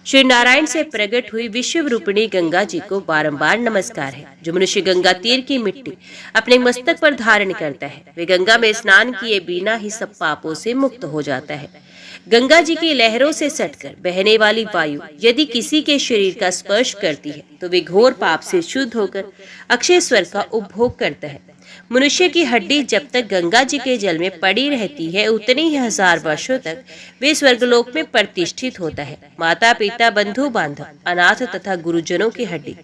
श्री नारायण से प्रकट हुई विश्व रूपिणी गंगा जी को बारंबार नमस्कार है। जो मनुष्य गंगा तीर की मिट्टी अपने मस्तक पर धारण करता है वे गंगा में स्नान किए बिना ही सब पापों से मुक्त हो जाता है। गंगा जी की लहरों से सटकर बहने वाली वायु यदि किसी के शरीर का स्पर्श करती है तो वे घोर पाप से शुद्ध होकर अक्षय स्वर्ग का उपभोग करता है। मनुष्य की हड्डी जब तक गंगा जी के जल में पड़ी रहती है उतनी ही 1000 वर्षों तक वे स्वर्गलोक में प्रतिष्ठित होता है। माता पिता, बंधु बांधव, अनाथ तथा गुरुजनों की हड्डी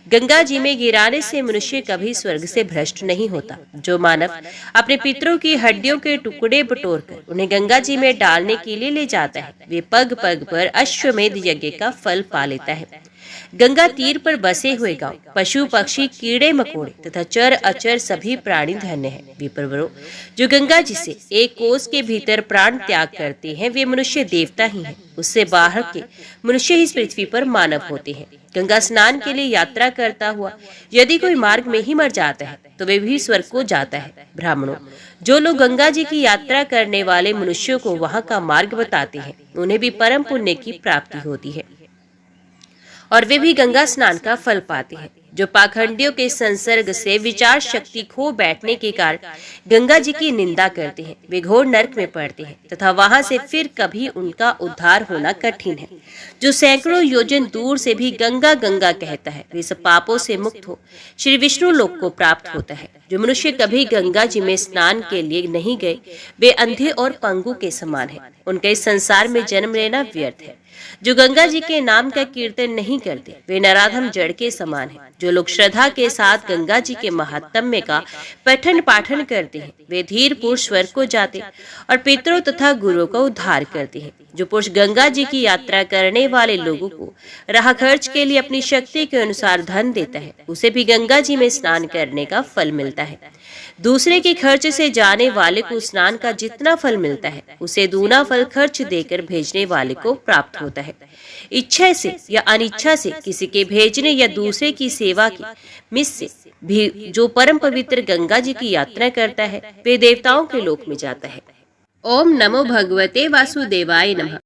गंगा जी में गिराने से मनुष्य कभी स्वर्ग से भ्रष्ट नहीं होता। जो मानव अपने पितरों की हड्डियों के टुकड़े बटोरकर उन्हें गंगा जी में डालने के लिए ले जाता है वे पग पग पर अश्वमेध यज्ञ का फल पा लेता है। गंगा तीर पर बसे हुए गांव, पशु पक्षी, कीड़े मकोड़े तथा चर अचर सभी प्राणी धन्य हैं। विप्रवरों, जो गंगा जी से एक कोस के भीतर प्राण त्याग करते हैं वे मनुष्य देवता ही हैं। उससे बाहर के मनुष्य ही इस पृथ्वी पर मानव होते हैं। गंगा स्नान के लिए यात्रा करता हुआ यदि कोई मार्ग में ही मर जाता है तो वे भी स्वर्ग को जाता है। ब्राह्मणों, जो लोग गंगा जी की यात्रा करने वाले मनुष्यों को वहां का मार्ग बताते हैं उन्हें भी परम पुण्य की प्राप्ति होती है और वे भी गंगा स्नान का फल पाते हैं। जो पाखंडियों के संसर्ग से विचार शक्ति खो बैठने के कारण गंगा जी की निंदा करते हैं, वे घोर नरक में पड़ते हैं तथा वहां से फिर कभी उनका उद्धार होना कठिन है। जो सैकड़ों योजन दूर से भी गंगा गंगा कहता है, वे सब पापों से मुक्त हो श्री विष्णु लोक को प्राप्त होता है। जो मनुष्य कभी गंगा जी में स्नान के लिए नहीं गए, वे अंधे और पंगु के समान है, उनका इस संसार में जन्म लेना व्यर्थ है। जो गंगा जी के नाम का कीर्तन नहीं करते, वे नराधम जड़ के समान हैं। जो लोग श्रद्धा के साथ गंगा जी के महात्म्य का पठन पाठन करते हैं, वे धीर पुरुष स्वर्ग को जाते और पितरों तथा गुरुओं का उद्धार करते हैं। जो पुरुष गंगा जी की यात्रा करने वाले लोगों को राह खर्च के लिए अपनी शक्ति के अनुसार धन देता है, उसे भी गंगा जी में स्नान करने का फल मिलता है। दूसरे के खर्च से जाने वाले को स्नान का जितना फल मिलता है, उसे दूना फल खर्च देकर भेजने वाले को प्राप्त होता है। इच्छा से या अनिच्छा से किसी के भेजने या दूसरे की सेवा की मिस से भी जो परम पवित्र गंगा जी की यात्रा करता है, वे देवताओं के लोक में जाता है। ओम नमो भगवते वासुदेवाय नमः।